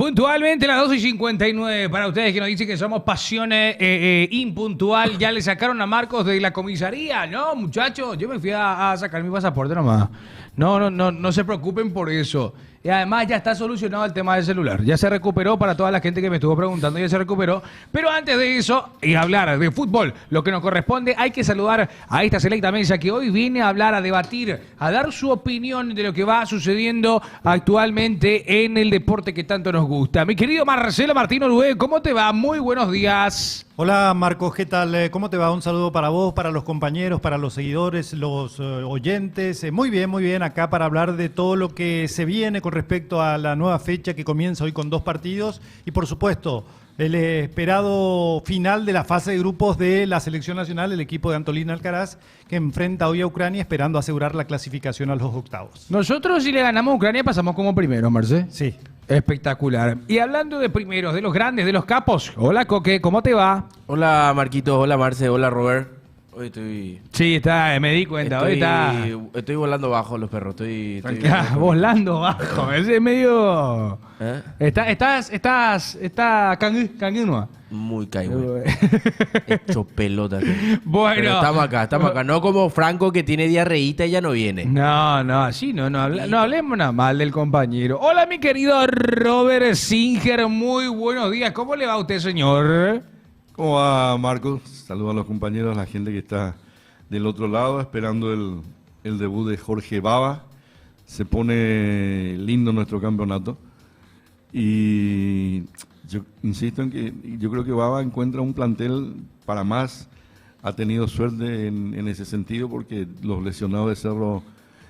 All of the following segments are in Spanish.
Puntualmente las 12:59. Para ustedes que nos dicen que somos pasiones impuntual, ya le sacaron a Marcos de la comisaría. No, muchachos, yo me fui a sacar mi pasaporte nomás. No se preocupen por eso. Y además ya está solucionado el tema del celular. Ya se recuperó para toda la gente que me estuvo preguntando, ya se recuperó. Pero antes de eso, y hablar de fútbol, lo que nos corresponde, hay que saludar a esta selecta mesa que hoy viene a hablar, a debatir, a dar su opinión de lo que va sucediendo actualmente en el deporte que tanto nos gusta. Mi querido Marcelo Martino Lué, ¿cómo te va? Muy buenos días. Hola Marcos, ¿qué tal? ¿Cómo te va? Un saludo para vos, para los compañeros, para los seguidores, los oyentes. Muy bien, acá para hablar de todo lo que se viene con respecto a la nueva fecha que comienza hoy con 2 partidos y por supuesto el esperado final de la fase de grupos de la selección nacional, el equipo de Antolín Alcaraz, que enfrenta hoy a Ucrania esperando asegurar la clasificación a los octavos. Nosotros si le ganamos a Ucrania pasamos como primero, Marce. Sí. Espectacular. Y hablando de primeros, de los grandes, de los capos. Hola, Coque, ¿cómo te va? Hola, Marquito. Hola, Marce. Hola, Robert. Hoy estoy... Sí, me di cuenta. Estoy volando bajo los perros. Estoy volando bajo. Ese es medio... ¿Eh? Está canguino. Muy caído. Hecho pelota. Bueno. Pero estamos acá. No como Franco que tiene diarreíta y ya no viene. No, así no hablemos nada mal del compañero. Hola, mi querido Robert Singer. Muy buenos días. ¿Cómo le va a usted, señor? ¿Cómo va, Marcos? Saludos a los compañeros, a la gente que está del otro lado, esperando el debut de Jorge Baba. Se pone lindo nuestro campeonato. Y yo insisto en que yo creo que Baba encuentra un plantel para más. Ha tenido suerte en ese sentido porque los lesionados de Cerro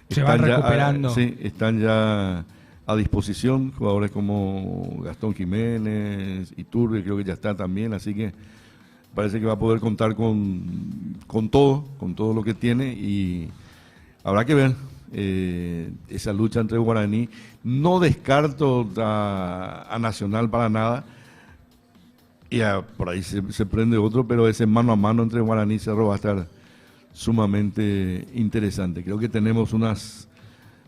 se van recuperando. Están ya a disposición. Jugadores como Gastón Jiménez, Iturbe, creo que ya está también. Así que parece que va a poder contar con todo lo que tiene y habrá que ver esa lucha entre Guaraní. No descarto a Nacional para nada y por ahí se prende otro, pero ese mano a mano entre Guaraní y Cerro va a estar sumamente interesante. Creo que tenemos unas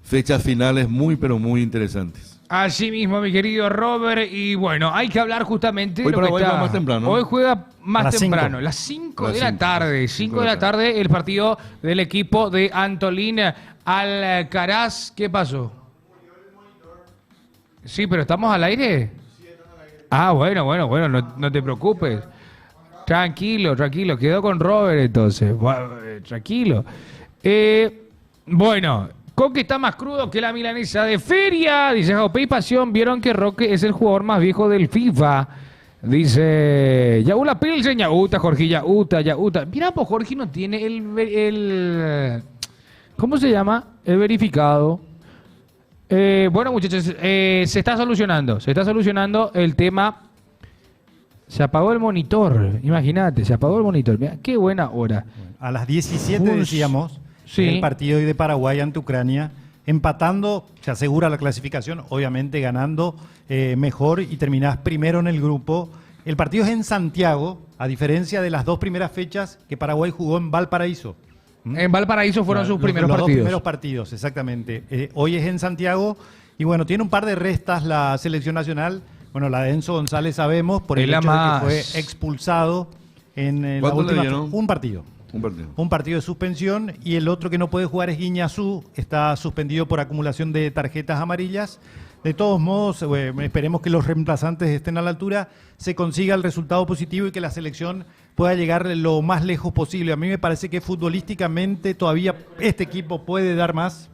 fechas finales pero muy interesantes. Así mismo, mi querido Robert, y bueno, hay que hablar justamente hoy de lo que está... más temprano. Hoy juega más temprano, 5. las 5 de la tarde. 5 de la tarde, el partido del equipo de Antolín Alcaraz. ¿Qué pasó? Sí, pero ¿estamos al aire? Ah, bueno, no te preocupes. Tranquilo, quedó con Robert entonces. Tranquilo. Bueno... Coque está más crudo que la milanesa de feria. Dice Jopé y Pasión. Vieron que Roque es el jugador más viejo del FIFA. Dice Yaula Pilsen, Yauta, Jorge, Yauta. Mira, pues Jorge no tiene el ¿cómo se llama? El verificado. Bueno, muchachos, se está solucionando el tema. Se apagó el monitor. Imagínate, se apagó el monitor. Mira, qué buena hora. A las 17 decíamos... Sí. El partido hoy de Paraguay ante Ucrania, empatando, se asegura la clasificación, obviamente ganando mejor y terminás primero en el grupo. El partido es en Santiago, a diferencia de las 2 primeras fechas que Paraguay jugó en Valparaíso. En Valparaíso fueron sus primeros los partidos. Los 2 primeros partidos, exactamente. Hoy es en Santiago y bueno, tiene un par de restas la selección nacional. Bueno, la de Enzo González sabemos por el hecho de que fue expulsado en la última... Un partido de suspensión y el otro que no puede jugar es Guiñazú, está suspendido por acumulación de tarjetas amarillas. De todos modos, esperemos que los reemplazantes estén a la altura, se consiga el resultado positivo y que la selección pueda llegar lo más lejos posible. A mí me parece que futbolísticamente todavía este equipo puede dar más.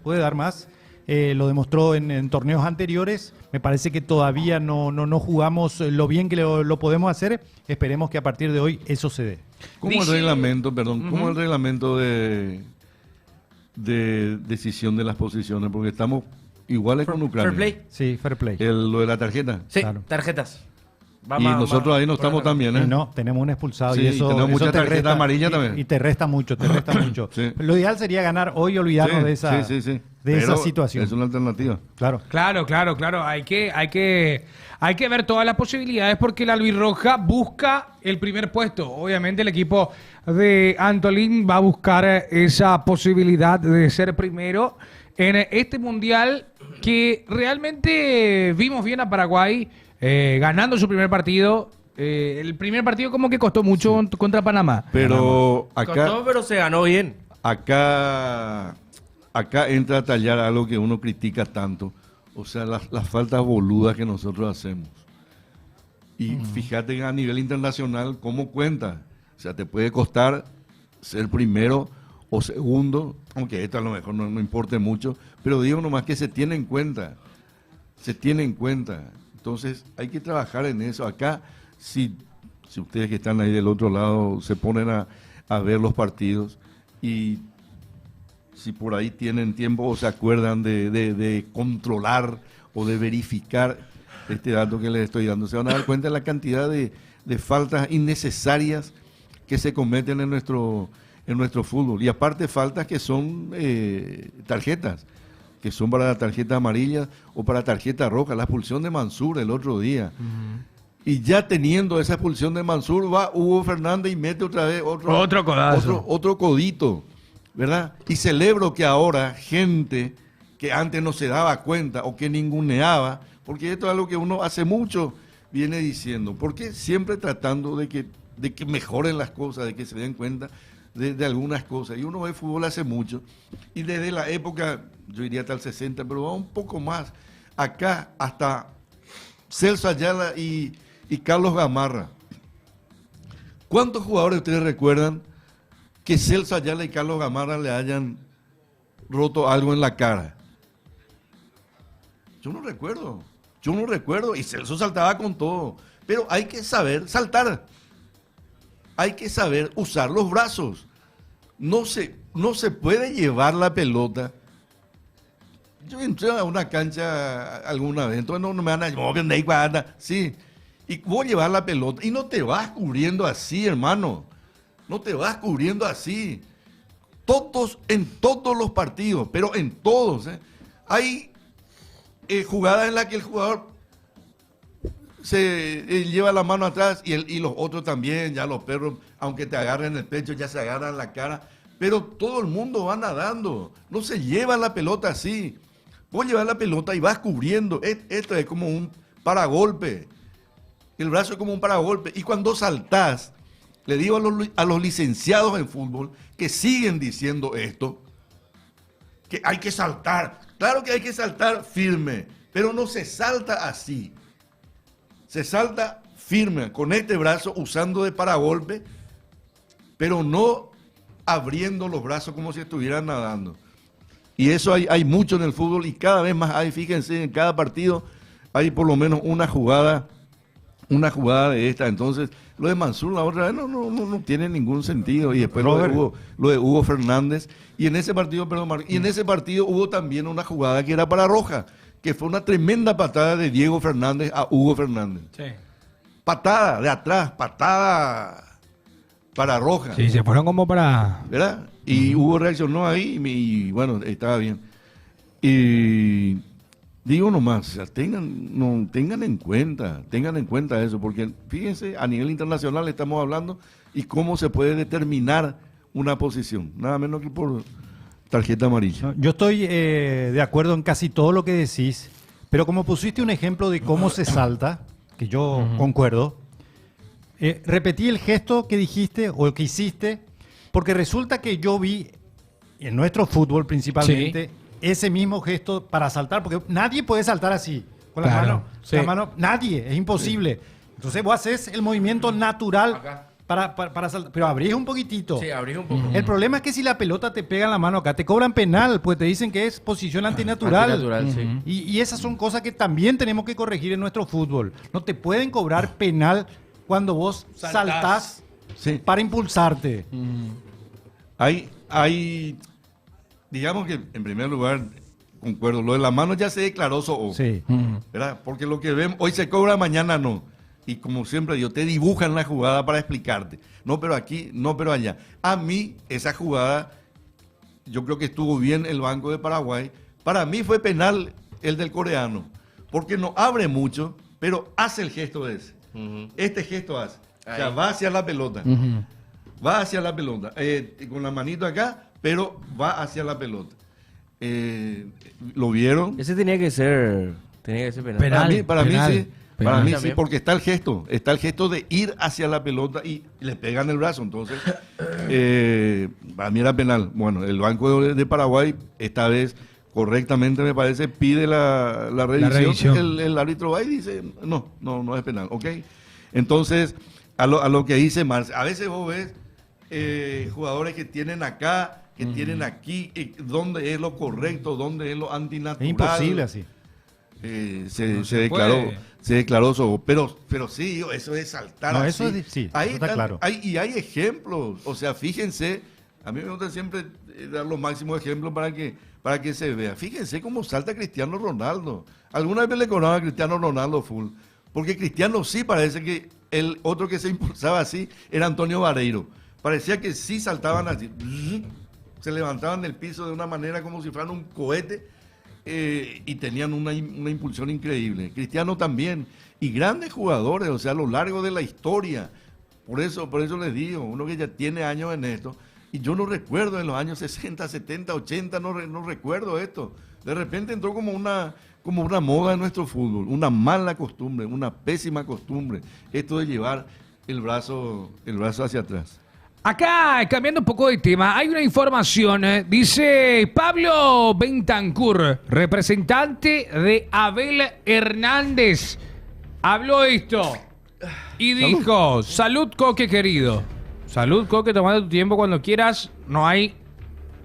Lo demostró en torneos anteriores. Me parece que todavía no jugamos lo bien que lo podemos hacer. Esperemos que a partir de hoy eso se dé. ¿Cómo el reglamento de decisión de las posiciones? Porque estamos iguales con Ucrania. Fair play. Sí, fair play. Lo de la tarjeta. Sí, claro. Tarjetas. Y nosotros ahí no estamos tan bien, ¿eh? No, tenemos un expulsado Sí, y eso tenemos mucha te tarjeta resta, amarilla también. Y te resta mucho. Sí. Lo ideal sería ganar hoy y olvidarnos de esa situación. Es una alternativa. Claro. Hay que ver todas las posibilidades porque la albirroja busca el primer puesto. Obviamente el equipo de Antolín va a buscar esa posibilidad de ser primero en este mundial que realmente vimos bien a Paraguay. ganando su primer partido. El primer partido como que costó mucho contra Panamá. Pero acá... Costó, pero se ganó bien. Acá entra a tallar algo que uno critica tanto, o sea, las faltas boludas que nosotros hacemos. Y fíjate a nivel internacional cómo cuenta. O sea, te puede costar ser primero o segundo, aunque esto a lo mejor no importe mucho, pero digo nomás que se tiene en cuenta. Se tiene en cuenta. Entonces hay que trabajar en eso. Acá, si ustedes que están ahí del otro lado se ponen a ver los partidos y si por ahí tienen tiempo o se acuerdan de controlar o de verificar este dato que les estoy dando, se van a dar cuenta de la cantidad de faltas innecesarias que se cometen en nuestro fútbol. Y aparte faltas que son tarjetas, que son para la tarjeta amarilla o para tarjeta roja. La expulsión de Mansur el otro día. Y ya teniendo esa expulsión de Mansur, va Hugo Fernández y mete otra vez otro codazo. Otro codito, ¿verdad? Y celebro que ahora gente que antes no se daba cuenta o que ninguneaba, porque esto es algo que uno hace mucho viene diciendo, porque siempre tratando de que mejoren las cosas, de que se den cuenta de algunas cosas. Y uno ve fútbol hace mucho, y desde la época, yo diría hasta el 60, pero va un poco más, acá hasta Celso Ayala y Carlos Gamarra. ¿Cuántos jugadores ustedes recuerdan que Celso Ayala y Carlos Gamarra le hayan roto algo en la cara? Yo no recuerdo, y Celso saltaba con todo, pero hay que saber saltar, hay que saber usar los brazos, no se puede llevar la pelota. Yo entré a una cancha alguna vez, entonces no me van a... Sí, y voy a llevar la pelota, y no te vas cubriendo así, hermano, no te vas cubriendo así. En todos los partidos, pero en todos, hay jugadas en las que el jugador se lleva la mano atrás y los otros también, ya los perros, aunque te agarren el pecho, ya se agarran la cara, pero todo el mundo va nadando, no se lleva la pelota así. Vos llevas la pelota y vas cubriendo, esto es como un paragolpe, el brazo es como un paragolpe, y cuando saltás, le digo a los licenciados en fútbol que siguen diciendo esto, que hay que saltar. Claro que hay que saltar firme, pero no se salta así. Se salta firme, con este brazo, usando de paragolpe, pero no abriendo los brazos como si estuvieran nadando. Y eso hay mucho en el fútbol y cada vez más hay, fíjense, en cada partido hay por lo menos una jugada de esta. Entonces, lo de Mansur la otra vez no tiene ningún sentido. Y después lo de Hugo Fernández. Y en ese partido, hubo también una jugada que era para Roja, que fue una tremenda patada de Diego Fernández a Hugo Fernández. Sí. Patada de atrás, patada para Roja. Sí, se fueron como para... ¿Verdad? Y Hugo reaccionó ahí y bueno, estaba bien. Y... digo nomás, o sea, tengan en cuenta eso, porque fíjense, a nivel internacional estamos hablando y cómo se puede determinar una posición, nada menos que por tarjeta amarilla. Yo estoy de acuerdo en casi todo lo que decís, pero como pusiste un ejemplo de cómo se salta, que yo concuerdo, repetí el gesto que dijiste o que hiciste, porque resulta que yo vi en nuestro fútbol principalmente... sí, ese mismo gesto para saltar, porque nadie puede saltar así, con claro, la mano, nadie, es imposible. Sí. Entonces vos haces el movimiento natural para saltar, pero abrís un poquitito. Sí, abrís un poco. El problema es que si la pelota te pega en la mano acá, te cobran penal, pues te dicen que es posición antinatural. Sí. Y esas son cosas que también tenemos que corregir en nuestro fútbol. No te pueden cobrar penal cuando vos saltás para impulsarte. Hay digamos que, en primer lugar, concuerdo, lo de la mano ya se declaró sí. ¿verdad? Porque lo que ven, hoy se cobra, mañana no. Y como siempre digo, te dibujan la jugada para explicarte. No, pero aquí, no, pero allá. A mí, esa jugada, yo creo que estuvo bien el Banco de Paraguay. Para mí fue penal el del coreano, porque no abre mucho, pero hace el gesto ese. Este gesto hace. Ahí. O sea, va hacia la pelota. Va hacia la pelota. Con la manito acá, pero va hacia la pelota. ¿Lo vieron? Ese tenía que ser penal. Para mí sí. Para mí sí, porque está el gesto de ir hacia la pelota y le pegan el brazo. Entonces, para mí era penal. Bueno, el Banco de Paraguay, esta vez, correctamente me parece, pide la revisión. El árbitro va y dice, no es penal, ¿ok? Entonces, a lo que dice Marce, a veces vos ves jugadores que tienen acá, que tienen aquí, dónde es lo correcto, dónde es lo antinatural. Es imposible así. Se declaró eso, pero sí, eso es saltar. No, así. eso sí, está claro. Y hay ejemplos, o sea, fíjense, a mí me gusta siempre dar los máximos ejemplos para que se vea. Fíjense cómo salta Cristiano Ronaldo. Alguna vez le cobraba a Cristiano Ronaldo full, porque Cristiano sí parece que el otro que se impulsaba así era Antonio Vareiro. Parecía que sí saltaban así, se levantaban del piso de una manera como si fueran un cohete. Y tenían una impulsión increíble. Cristiano también. Y grandes jugadores, o sea, a lo largo de la historia. Por eso les digo, uno que ya tiene años en esto, y yo no recuerdo en los años 60, 70, 80, no recuerdo esto. De repente entró como una moda en nuestro fútbol, una mala costumbre, una pésima costumbre, esto de llevar el brazo hacia atrás. Acá, cambiando un poco de tema, hay una información, dice Pablo Bentancur, representante de Abel Hernández, habló esto y dijo, salud Coque querido, salud Coque, tomate tu tiempo cuando quieras, no hay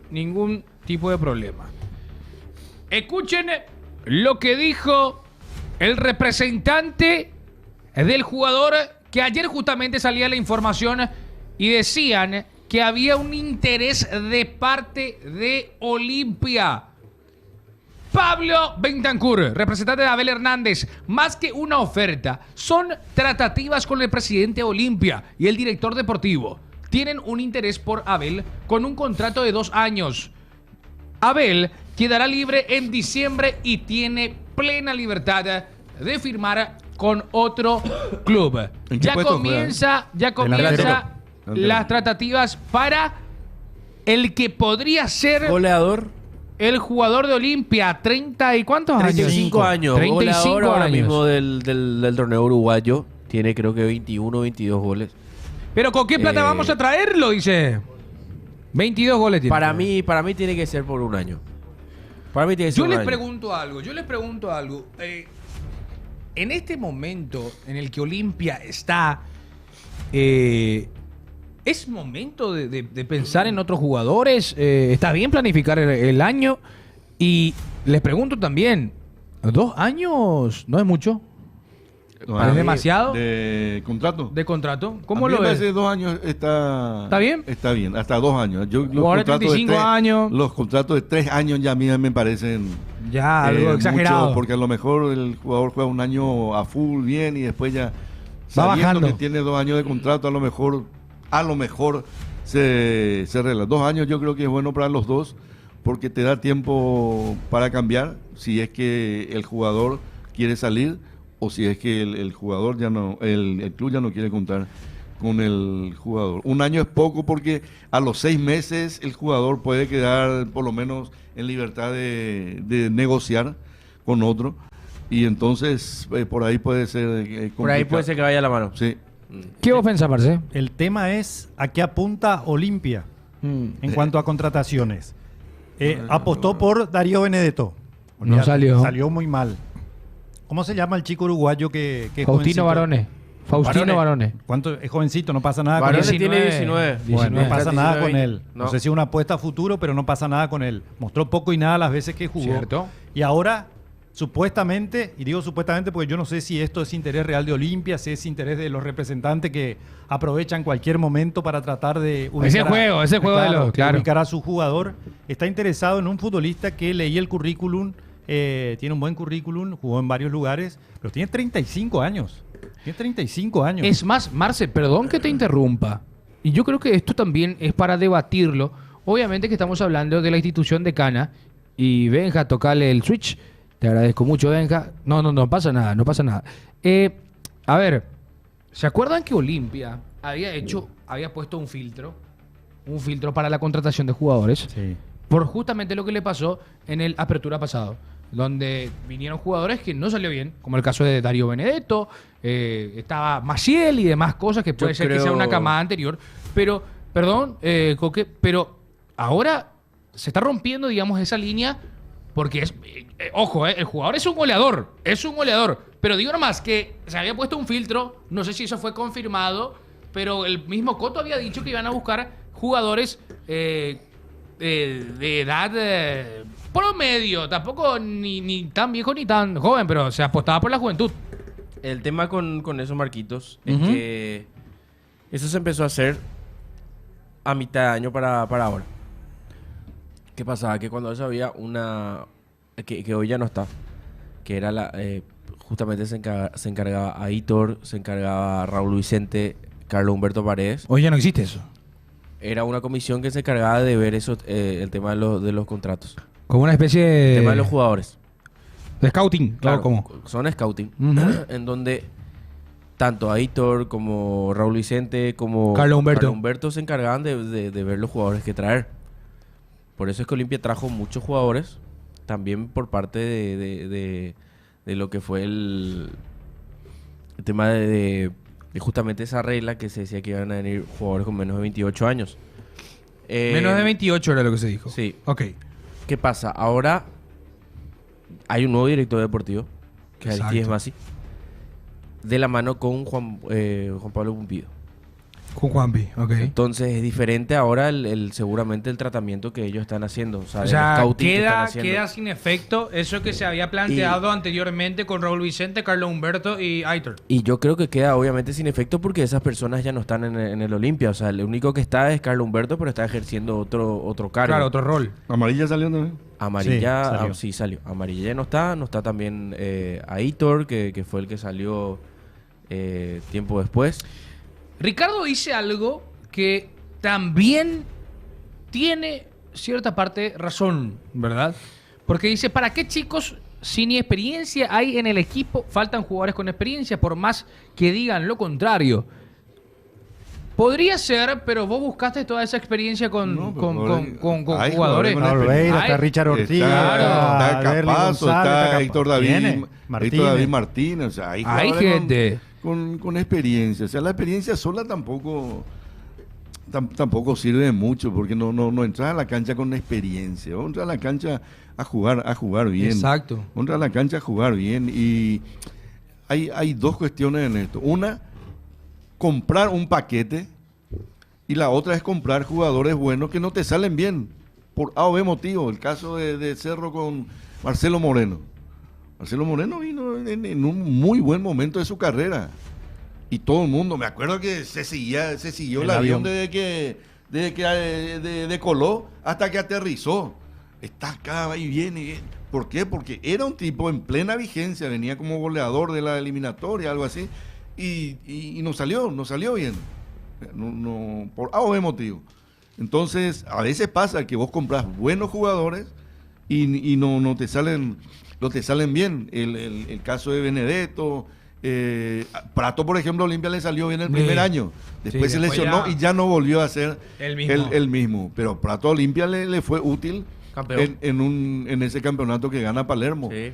ningún tipo de problema. Escuchen lo que dijo el representante del jugador, que ayer justamente salía la información y decían que había un interés de parte de Olimpia. Pablo Bentancur, representante de Abel Hernández, más que una oferta, son tratativas con el presidente de Olimpia y el director deportivo. Tienen un interés por Abel con un contrato de 2 años. Abel quedará libre en diciembre y tiene plena libertad de firmar con otro club. Ya comienza las tratativas para el que podría ser goleador, el jugador de Olimpia, 30 y ¿cuántos años? 35 años. 35 goleador ahora años. mismo del torneo uruguayo. Tiene creo que 21 22 goles. Pero ¿con qué plata vamos a traerlo? Dice. 22 goles tiene. Para mí tiene que ser por un año. Para mí tiene que ser Yo un les año. pregunto algo. En este momento en el que Olimpia está, ¿es momento de pensar en otros jugadores? ¿Está bien planificar el año? Y les pregunto también, 2 años no es mucho. ¿Es demasiado? ¿De contrato? ¿De contrato? ¿Cómo a mí lo me ves? parece 2 años ¿Está bien? Está bien, hasta 2 años. Ahora 35 años. Los contratos de 3 años ya a mí me parecen ya algo exagerado. Mucho, porque a lo mejor el jugador juega un año a full bien y después ya va bajando. Que tiene 2 años de contrato, a lo mejor se arregla. 2 años yo creo que es bueno para los dos, porque te da tiempo para cambiar si es que el jugador quiere salir o si es que el jugador ya no, el club ya no quiere contar con el jugador. 1 año es poco, porque a los 6 meses el jugador puede quedar por lo menos en libertad de negociar con otro, y entonces por ahí puede ser complicado. Por ahí puede ser que vaya la mano. Sí. ¿Qué vos pensás, Marce? El tema es a qué apunta Olimpia en cuanto a contrataciones. Apostó por Darío Benedetto. No salió. Salió muy mal. ¿Cómo se llama el chico uruguayo que es Faustino jovencito? Barone. Faustino Barone. ¿Cuánto es jovencito? No pasa nada Barone con él. tiene 19. Bueno, no pasa nada 19, con él. No sé si es una apuesta a futuro, pero no pasa nada con él. Mostró poco y nada las veces que jugó. Cierto. Y ahora, supuestamente, y digo supuestamente porque yo no sé si esto es interés real de Olimpia, si es interés de los representantes que aprovechan cualquier momento para tratar de ubicar ubicar a su jugador. Está interesado en un futbolista que leí el currículum, tiene un buen currículum, jugó en varios lugares, pero tiene 35 años. Tiene 35 años. Es más, Marce, perdón que te interrumpa. Y yo creo que esto también es para debatirlo. Obviamente que estamos hablando de la institución de Cana. Y Benja, tocale el switch. Te agradezco mucho, Benja. No pasa nada, no pasa nada. A ver, ¿se acuerdan que Olimpia había puesto un filtro para la contratación de jugadores? Sí. Por justamente lo que le pasó en el Apertura pasado. donde vinieron jugadores que no salió bien, como el caso de Darío Benedetto, estaba Maciel y demás cosas que puede ser que sea una camada anterior. Pero, perdón, Coque, pero ahora se está rompiendo, digamos, esa línea porque ojo, el jugador es un goleador, pero digo nomás que se había puesto un filtro, no sé si eso fue confirmado, pero el mismo Coto había dicho que iban a buscar jugadores de edad promedio, tampoco ni tan viejo ni tan joven, pero se apostaba por la juventud. El tema con eso, Marquitos, es que eso se empezó a hacer a mitad de año para ahora. ¿Qué pasaba? Que cuando eso había una... Que hoy ya no está. Que era justamente se encargaba Aitor, se encargaba Raúl Vicente, Carlos Humberto Paredes. Hoy ya no existe eso. Era una comisión que se encargaba de ver eso, el tema de los contratos. Como una especie de... El tema de los jugadores. De scouting, claro, ¿cómo? Son scouting. En donde tanto Aitor como Raúl Vicente como Carlos Humberto se encargaban de ver los jugadores que traer. Por eso es que Olimpia trajo muchos jugadores, también por parte de lo que fue el tema de justamente esa regla que se decía que iban a venir jugadores con menos de 28 años. Menos de 28 era lo que se dijo. Sí. Ok. ¿Qué pasa? Ahora hay un nuevo director deportivo, que es Aristides Masi, de la mano con Juan Pablo Pumpido. Con Juanpi, ok. Entonces es diferente ahora seguramente el tratamiento que ellos están haciendo. O sea, el sea, scouting que están haciendo. queda sin efecto eso que se había planteado anteriormente con Raúl Vicente, Carlos Humberto y Aitor. Y yo creo que queda obviamente sin efecto porque esas personas ya no están en el Olimpia. O sea, el único que está es Carlos Humberto, pero está ejerciendo otro cargo. Claro, otro rol. ¿Amarilla salió también? Amarilla, sí, salió. Amarilla ya no está también Aitor, que fue el que salió tiempo después. Ricardo dice algo que también tiene cierta parte razón, ¿verdad? Porque dice, ¿para qué chicos sin experiencia hay en el equipo? Faltan jugadores con experiencia, por más que digan lo contrario. Podría ser, pero vos buscaste toda esa experiencia con jugadores. Está Richard Ortiz, está Capazo, está Héctor David Martínez. O sea, hay gente con experiencia. O sea, la experiencia sola tampoco sirve de mucho, porque no entras a la cancha con experiencia. Vos entras a la cancha a jugar bien. Exacto. Vos entras a la cancha a jugar bien. Y hay dos cuestiones en esto. Una, comprar un paquete, y la otra es comprar jugadores buenos que no te salen bien por A o B motivo. El caso de Cerro con Marcelo Moreno. Marcelo Moreno vino en un muy buen momento de su carrera. Y todo el mundo, me acuerdo que se siguió el avión desde que decoló hasta que aterrizó. Está acá y viene. ¿Por qué? Porque era un tipo en plena vigencia, venía como goleador de la eliminatoria, algo así, y no salió bien. No, por A o B motivo. Entonces, a veces pasa que vos compras buenos jugadores y no te salen bien. El caso de Benedetto, Prato, por ejemplo, Olimpia le salió bien el primer año. Después se lesionó y ya no volvió a ser el mismo. Pero Prato a Olimpia le fue útil en ese campeonato que gana Palermo. Sí.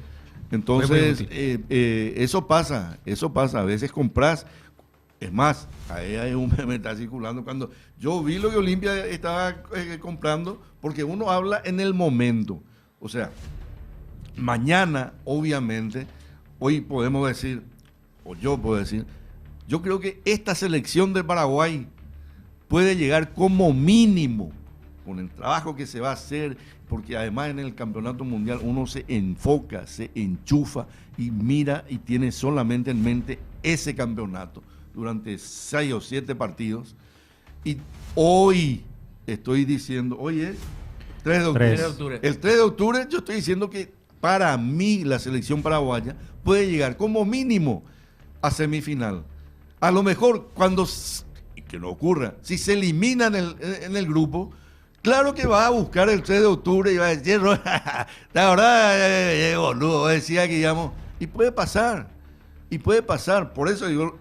Entonces, eso pasa. A veces compras. Es más, ahí me está circulando cuando yo vi lo que Olimpia estaba comprando, porque uno habla en el momento. O sea, mañana, obviamente, hoy podemos decir, o yo puedo decir, yo creo que esta selección de Paraguay puede llegar como mínimo, con el trabajo que se va a hacer, porque además en el campeonato mundial uno se enfoca, se enchufa y mira y tiene solamente en mente ese campeonato durante 6 o 7 partidos. Y hoy estoy diciendo, hoy es 3 de octubre. El 3 de octubre yo estoy diciendo que para mí la selección paraguaya puede llegar como mínimo a semifinal. A lo mejor cuando, que no ocurra, si se elimina en el grupo, claro que va a buscar el 3 de octubre y va a decir, la verdad, boludo, decía que digamos, y puede pasar. Por eso digo,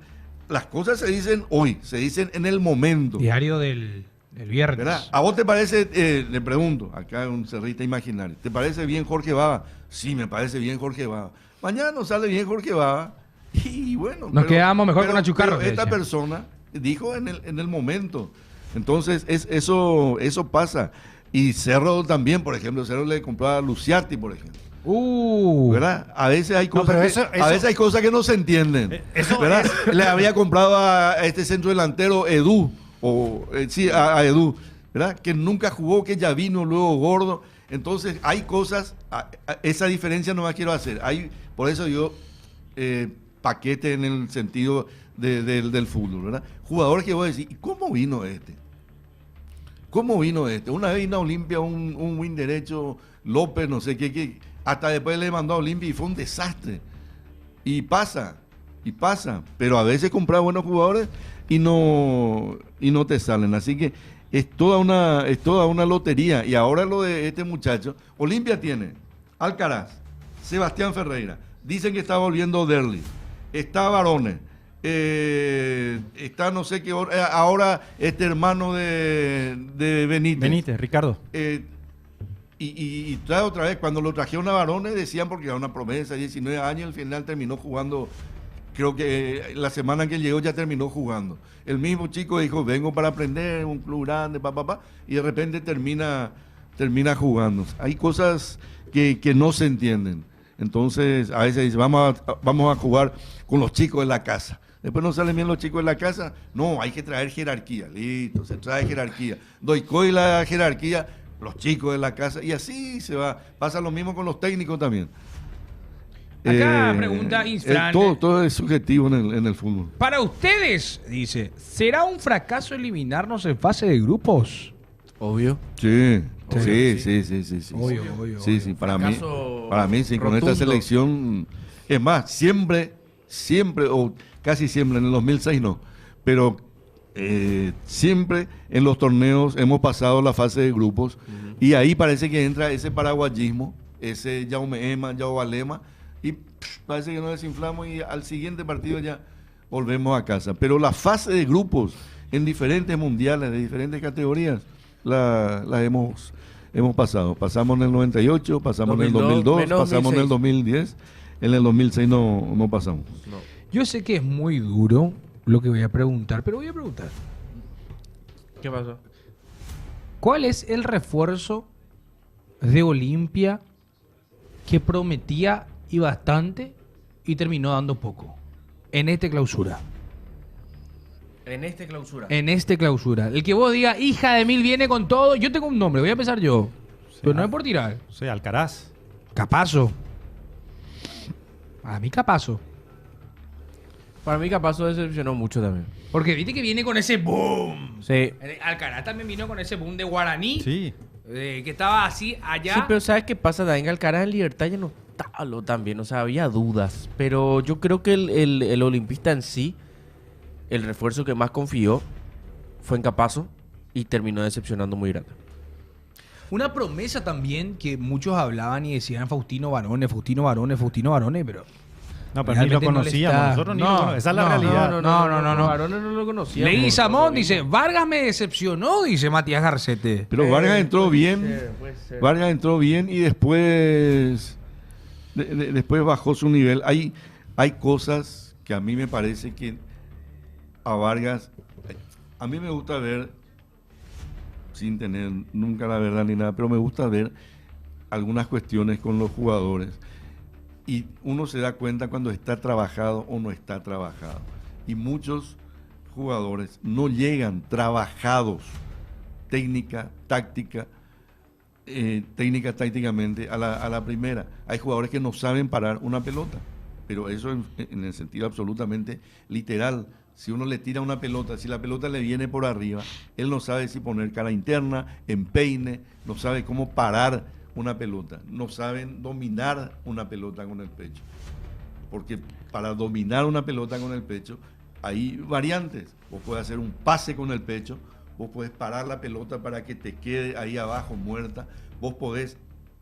las cosas se dicen hoy, se dicen en el momento. Diario del El viernes. ¿Verdad? ¿A vos te parece, le pregunto, acá un cerrista imaginario, ¿te parece bien Jorge Baba? Sí, me parece bien Jorge Baba. Mañana no sale bien Jorge Baba y bueno. Nos quedamos mejor con Achucarro. Pero esta persona dijo en el momento. Entonces, eso pasa. Y Cerro también, por ejemplo, Cerro le compró a Luciati, por ejemplo. ¿Verdad? A veces hay cosas, a veces hay cosas que no se entienden. ¿Verdad? Le había comprado a este centro delantero Edu, a Edu, ¿verdad? Que nunca jugó, que ya vino luego gordo. Entonces hay cosas, esa diferencia no la quiero hacer. Por eso yo paquete en el sentido del fútbol, ¿verdad? Jugadores que voy a decir, ¿y cómo vino este? ¿Cómo vino este? Una vez vino a Olimpia un win derecho, López, no sé qué, hasta después le mandó a Olimpia y fue un desastre. Y pasa, pero a veces compras buenos jugadores y no te salen. Así que es toda una lotería. Y ahora lo de este muchacho, Olimpia tiene Alcaraz, Sebastián Ferreira, dicen que está volviendo Derli, está Barone, está no sé qué, ahora este hermano de Benítez, Ricardo. Y trae otra vez, cuando lo trajeron a Barone decían porque era una promesa, 19 años, al final terminó jugando, creo que la semana que llegó ya terminó jugando. El mismo chico dijo, vengo para aprender, un club grande, y de repente termina jugando. Hay cosas que no se entienden. Entonces, a veces dice, vamos a jugar con los chicos de la casa. Después no salen bien los chicos de la casa. No, hay que traer jerarquía. Listo, se trae jerarquía. Doy la jerarquía, los chicos de la casa, y así se va. Pasa lo mismo con los técnicos también. Acá pregunta Insfran. Todo es subjetivo en el fútbol. Para ustedes, dice, ¿será un fracaso eliminarnos en fase de grupos? Obvio. Sí. Obvio. Sí, para mí sí, con esta selección, es más, siempre, o casi siempre, en el 2006 no, pero siempre en los torneos hemos pasado la fase de grupos, y ahí parece que entra ese paraguayismo, ese Jaume Ema, Jaume Alema, y parece que nos desinflamos y al siguiente partido ya volvemos a casa. Pero la fase de grupos en diferentes mundiales, de diferentes categorías, la hemos pasado. Pasamos en el 98, pasamos en el 2002, pasamos en el 2010, en el 2006 no pasamos. No. Yo sé que es muy duro lo que voy a preguntar, pero voy a preguntar. ¿Qué pasó? ¿Cuál es el refuerzo de Olimpia que prometía y bastante y terminó dando poco en esta clausura? En este clausura. En este clausura. El que vos digas, hija de mil, viene con todo. Yo tengo un nombre, voy a empezar yo. Pero no es por tirar. Sí, Alcaraz. Capazo. A mí Capazo. Para mí Capazo decepcionó mucho también. Porque viste que viene con ese boom. Sí. Alcaraz también vino con ese boom de Guaraní. Sí. Que estaba así allá. Sí, pero ¿sabes qué pasa? También Alcaraz en Libertad ya no estaba también. O sea, había dudas. Pero yo creo que el olimpista en sí, el refuerzo que más confió fue en Capazo y terminó decepcionando muy grande. Una promesa también que muchos hablaban y decían Faustino Barone, pero... No, pero ni lo conocíamos. Nosotros ni lo conocíamos. Esa es la realidad. No. Barone no lo conocíamos. Leí Samón, dice, Vargas me decepcionó, dice Matías Garcete. Pero Vargas entró bien. Puede ser. Vargas entró bien y después bajó su nivel. Hay cosas que a mí me parece que a Vargas, a mí me gusta ver, sin tener nunca la verdad ni nada, pero me gusta ver algunas cuestiones con los jugadores y uno se da cuenta cuando está trabajado o no está trabajado, y muchos jugadores no llegan trabajados tácticamente a la primera. Hay jugadores que no saben parar una pelota, pero eso en el sentido absolutamente literal. Si uno le tira una pelota, si la pelota le viene por arriba, él no sabe si poner cara interna, empeine, no sabe cómo parar una pelota, no saben dominar una pelota con el pecho. Porque para dominar una pelota con el pecho hay variantes. Vos podés hacer un pase con el pecho, vos podés parar la pelota para que te quede ahí abajo muerta, vos podés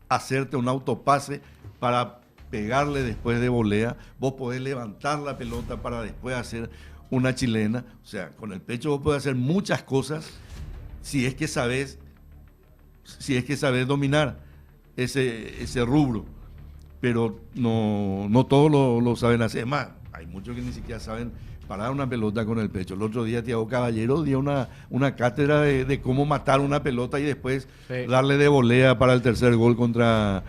hacerte un autopase para pegarle después de volea, vos podés levantar la pelota para después hacer una chilena. O sea, con el pecho vos podés hacer muchas cosas si es que sabes dominar ese rubro. Pero no todos lo saben hacer. Más, hay muchos que ni siquiera saben parar una pelota con el pecho. El otro día Thiago Caballero dio una cátedra de cómo matar una pelota y después darle de volea para el tercer gol contra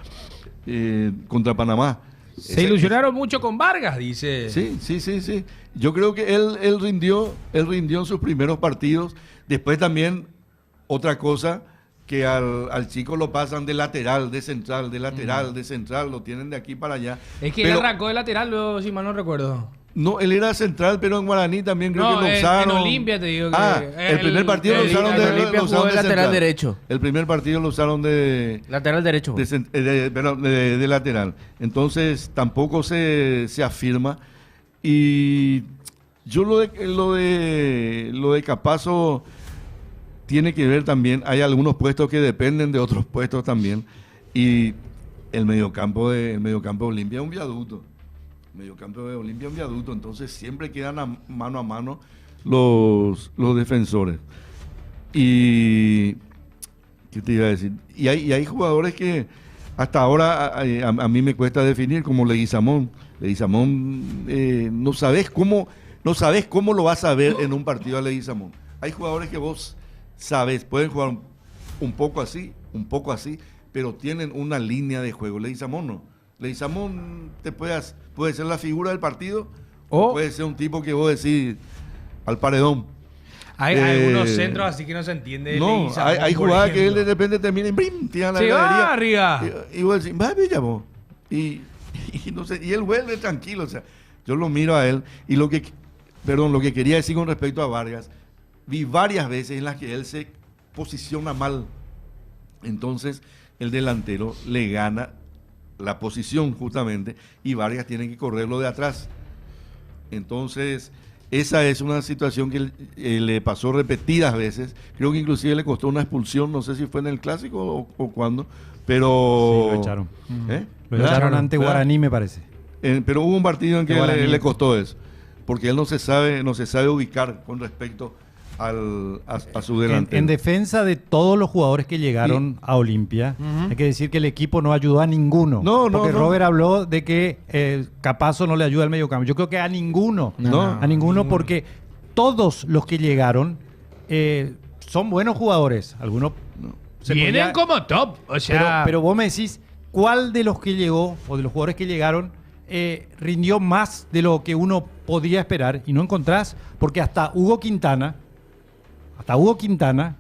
Panamá. Se ilusionaron mucho con Vargas, dice. Sí. Yo creo que él rindió en sus primeros partidos. Después también, otra cosa, que al chico lo pasan de lateral, de central, de central, lo tienen de aquí para allá. Es que él arrancó de lateral, si mal no recuerdo. No, él era central, pero en Guaraní también creo que lo usaron. En Olimpia te digo que... el primer partido lo usaron de lateral derecho. El primer partido lo usaron de... Lateral derecho. De lateral. Entonces tampoco se afirma. Y yo lo de Capazo tiene que ver también. Hay algunos puestos que dependen de otros puestos también. Y el mediocampo de Olimpia es un viaducto. Mediocampo de Olimpia un viaducto, entonces siempre quedan mano a mano los defensores. Y ¿qué te iba a decir? Y hay jugadores que hasta ahora a mí me cuesta definir, como Leguizamón. Leguizamón, no sabes cómo lo vas a ver en un partido a Leguizamón. Hay jugadores que vos sabes, pueden jugar un poco así, pero tienen una línea de juego. Leguizamón no. Leguizamón puede ser la figura del partido o puede ser un tipo que vos decís al paredón. Hay algunos centros así que no se entiende. No, hay jugadas que él de repente termina y ¡brim! Tira la galería. Arriba. Y vos decís, va, Villa, vos. Y no sé, y él vuelve tranquilo. O sea, yo lo miro a él y lo que quería decir con respecto a Vargas, vi varias veces en las que él se posiciona mal. Entonces, el delantero le gana la posición justamente y Vargas tiene que correrlo de atrás. Entonces esa es una situación que le pasó repetidas veces. Creo que inclusive le costó una expulsión, no sé si fue en el Clásico o cuándo, pero sí, lo echaron. Lo echaron ante Guaraní, me parece. Pero hubo un partido en que le costó eso, porque él no se sabe ubicar con respecto a su delantero. En defensa de todos los jugadores que llegaron a Olimpia, hay que decir que el equipo no ayudó a ninguno. Porque Robert habló de que Capazo no le ayuda al mediocampo. Yo creo que a ninguno. A ninguno, porque todos los que llegaron son buenos jugadores. Algunos vienen como top. O sea, pero vos me decís, ¿cuál de los que llegó o de los jugadores que llegaron rindió más de lo que uno podía esperar? Y no encontrás, porque hasta Hugo Quintana,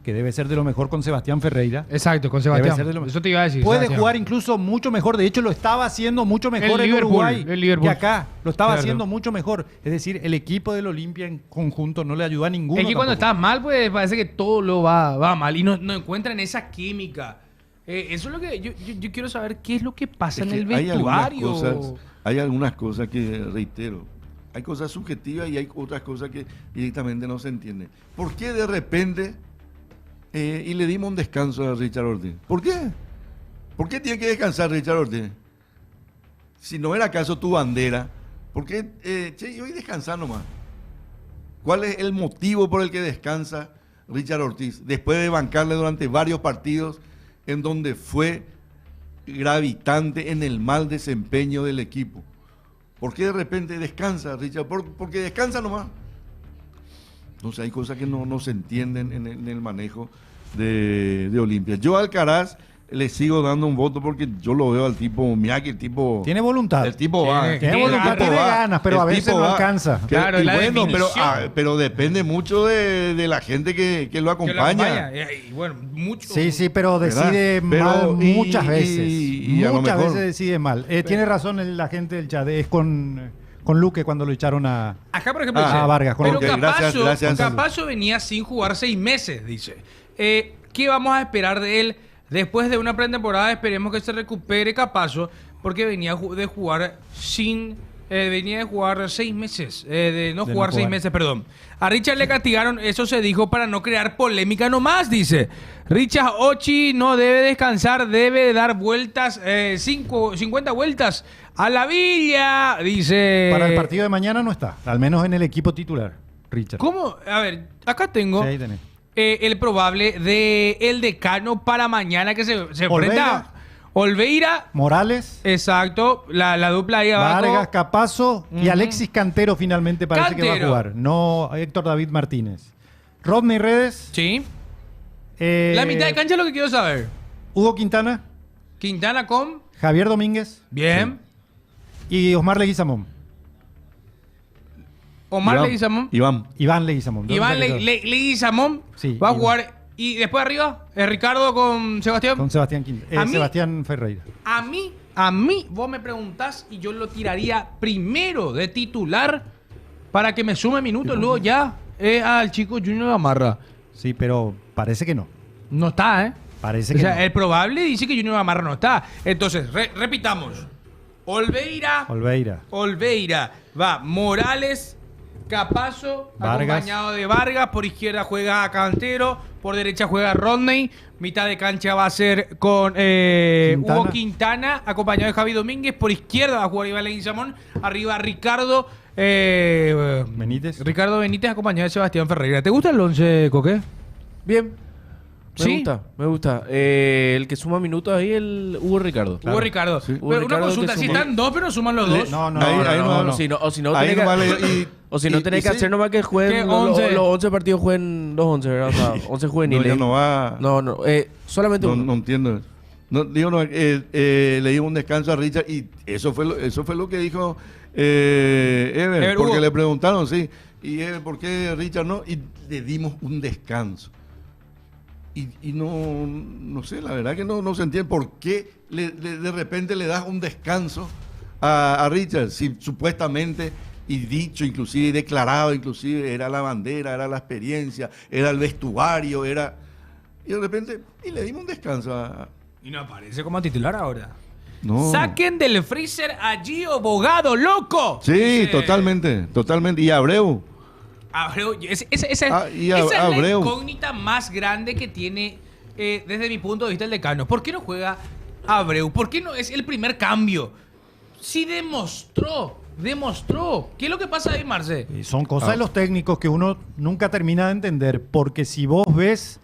que debe ser de lo mejor con Sebastián Ferreira. Exacto, con Sebastián. Eso te iba a decir. Puede Sebastián jugar incluso mucho mejor. De hecho, lo estaba haciendo mucho mejor en Uruguay que acá. Lo estaba haciendo mucho mejor. Es decir, el equipo del Olimpia en conjunto no le ayudó a ninguno. Es que cuando estás mal, pues parece que todo lo va mal y no encuentran esa química. Eso es lo que yo quiero saber, qué es lo que pasa en el vestuario. Hay algunas cosas que, reitero, hay cosas subjetivas y hay otras cosas que directamente no se entienden. ¿Por qué de repente y le dimos un descanso a Richard Ortiz? ¿Por qué? ¿Por qué tiene que descansar Richard Ortiz? Si no era acaso tu bandera, ¿por qué? Hoy descansar nomás. ¿Cuál es el motivo por el que descansa Richard Ortiz? Después de bancarle durante varios partidos en donde fue gravitante en el mal desempeño del equipo. ¿Por qué de repente descansa, Richard? Porque descansa nomás. Entonces hay cosas que no se entienden en el manejo de Olimpia. Yo a Alcaraz le sigo dando un voto porque yo lo veo al tipo Miyagi, el tipo... Tiene voluntad. El tipo va. Tiene voluntad, tiene ganas, pero a veces no alcanza. Claro, bueno, pero depende mucho de la gente que lo acompaña. Y bueno, mucho. Sí, pero decide mal muchas veces. Muchas veces decide mal. Tiene razón la gente del chat. Es con Luque cuando lo echaron a Vargas. Pero Capazo venía sin jugar 6 meses, dice. ¿Qué vamos a esperar de él? Después de una pretemporada esperemos que se recupere Capazo, porque venía de jugar 6 meses. Jugar 6 meses, perdón. A Richard le castigaron, eso se dijo para no crear polémica nomás, dice. Richard Ochi no debe descansar, debe dar vueltas, 50 vueltas a la villa, dice. Para el partido de mañana no está, al menos en el equipo titular, Richard. ¿Cómo? A ver, acá tengo. Sí, ahí tenés. el probable de el Decano para mañana que se enfrenta Olveira. Morales. Exacto, la dupla ahí abajo. Vargas, Capazo y Alexis Cantero finalmente parece que va a jugar. No Héctor David Martínez. Rodney Redes. Sí. La mitad de cancha es lo que quiero saber. Hugo Quintana. Quintana con Javier Domínguez. Bien. Sí. Y Osmar Leguizamón. Iván Leguizamón. Iván Leguizamón Sí, va a Iván. jugar. Y después arriba, Ricardo con Sebastián. Con Sebastián Sebastián Ferreira. A mí, vos me preguntás y yo lo tiraría primero de titular para que me sume minutos. Luego ya al chico Junior Gamarra. Sí, pero parece que no. No está, ¿eh? Parece O que sea, no. el probable dice que Junior Gamarra no está. Entonces, repitamos. Olveira. Va Morales, Capazo, Vargas. acompañado de Vargas. Por izquierda juega Cantero. Por derecha juega Rodney. Mitad de cancha va a ser con Hugo Quintana, acompañado de Javi Domínguez. Por izquierda va a jugar Iván Leguizamón. Arriba Ricardo Benítez. Ricardo Benítez, acompañado de Sebastián Ferreira. ¿Te gusta el 11, Coque? Bien. ¿Sí? Me gusta. El que suma minutos ahí, el Hugo Ricardo. Hugo Ricardo. Sí. Pero Hugo una Ricardo consulta, que si suma- están dos, pero suman los dos. No. O si no tenés que hacer nomás que ¿Qué jueguen los 11? 11 partidos, jueguen los 11, ¿verdad? O sea, 11 juveniles. No, ya no va. No, solamente No, uno. no entiendo. No, digo, no, le dio un descanso a Richard y eso fue lo que dijo Ever, porque Hugo. le preguntaron, sí, y Ever, ¿por qué Richard no? Y le dimos un descanso. Y no sé, la verdad que no se entiende por qué de repente le das un descanso a Richard, si supuestamente, y dicho inclusive, y declarado inclusive, era la bandera, era la experiencia, era el vestuario, era... Y de repente, y le dimos un descanso a... Y no aparece como titular ahora. No. Saquen del freezer a Gio Bogado, loco. Sí, Dice totalmente. Y Abreu. Abreu, esa es Abreu. la incógnita más grande que tiene desde mi punto de vista el Decano. ¿Por qué no juega Abreu? ¿Por qué no es el primer cambio? Sí demostró. ¿Qué es lo que pasa ahí, Marce? Y son cosas de los técnicos que uno nunca termina de entender, porque si vos ves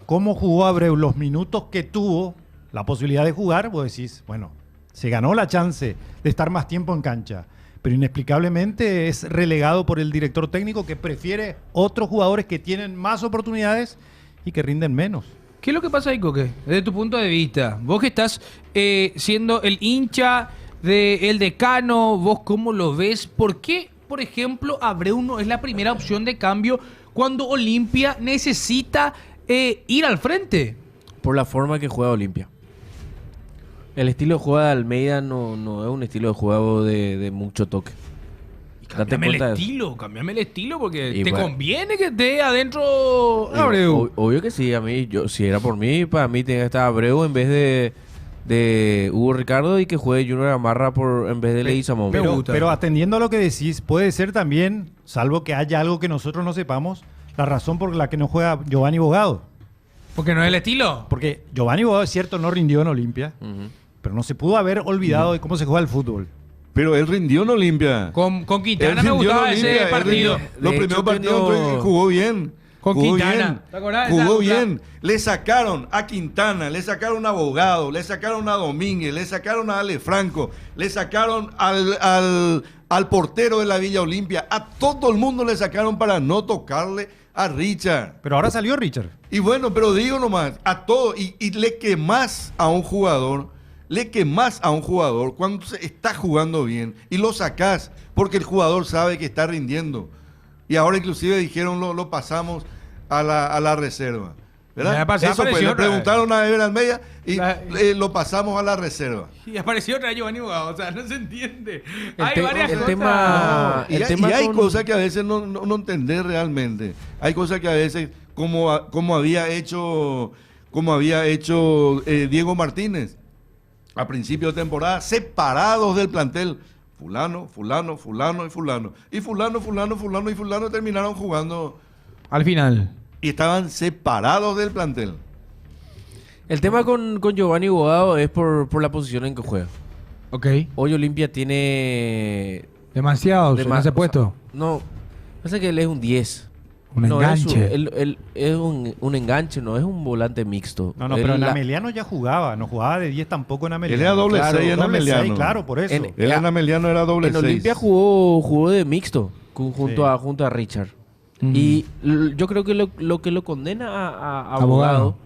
cómo jugó Abreu, los minutos que tuvo, la posibilidad de jugar, vos decís, bueno, se ganó la chance de estar más tiempo en cancha, pero inexplicablemente es relegado por el director técnico que prefiere otros jugadores que tienen más oportunidades y que rinden menos. ¿Qué es lo que pasa ahí, Coque? Desde tu punto de vista, vos que estás siendo el hincha del Decano, ¿vos cómo lo ves? ¿Por qué, por ejemplo, Abreu no es la primera opción de cambio cuando Olimpia necesita ir al frente? Por la forma que juega Olimpia. El estilo de juego de Almeida no es un estilo de juego de mucho toque. Cámbiame el estilo porque Y te bueno. conviene que esté adentro Abreu. Obvio que sí, si era por mí, para mí tenía que estar Abreu en vez de Hugo Ricardo y que juegue Junior Gamarra en vez de Leguizamón. Pero atendiendo a lo que decís, puede ser también, salvo que haya algo que nosotros no sepamos, la razón por la que no juega Giovanni Bogado. Porque no es el estilo. Porque Giovanni Bogado, es cierto, no rindió en Olimpia, pero no se pudo haber olvidado de cómo se juega el fútbol. Pero él rindió en Olimpia. Con Quintana Él me rindió en gustaba Olimpia, ese él partido. rindió. Los De primeros hecho, partidos tenía- jugó bien. Con Jugó Quintana. bien. ¿Te acordás? Jugó Esa- bien. Le sacaron a Quintana, le sacaron a Bogado, le sacaron a Domínguez, le sacaron a Ale Franco, le sacaron al portero de la Villa Olimpia. A todo el mundo le sacaron para no tocarle a Richard. Pero ahora salió Richard. Y bueno, pero digo nomás, a todo, y le quemás a un jugador, cuando se está jugando bien y lo sacás porque el jugador sabe que está rindiendo. Y ahora inclusive dijeron lo pasamos a la reserva. ¿Verdad? Ya Eso fue, apareció le otra vez. preguntaron a Ever Almeida y lo pasamos a la reserva. Y apareció otra Giovanni Bogado. O sea, no se entiende. El Hay te- varias el cosas. tema- Y, el hay- tema y hay con- cosas que a veces no entender realmente. Hay cosas que a veces, como había hecho Diego Martínez a principio de temporada, separados del plantel. Fulano y fulano. Y fulano terminaron jugando Al final. y estaban separados del plantel. El tema con Giovanni Bogado es por la posición en que juega. Ok. Hoy Olimpia tiene... Demasiados en ese puesto. No, pasa que él es un 10. Un enganche. Es un enganche, no es un volante mixto. No, pero en Ameliano ya jugaba, no jugaba de 10 tampoco en Ameliano. Él era doble 6 en Ameliano. Claro, por eso. Él en Ameliano era doble 6. En Olimpia jugó de mixto junto a Richard. Y yo creo que lo que lo condena a Abogado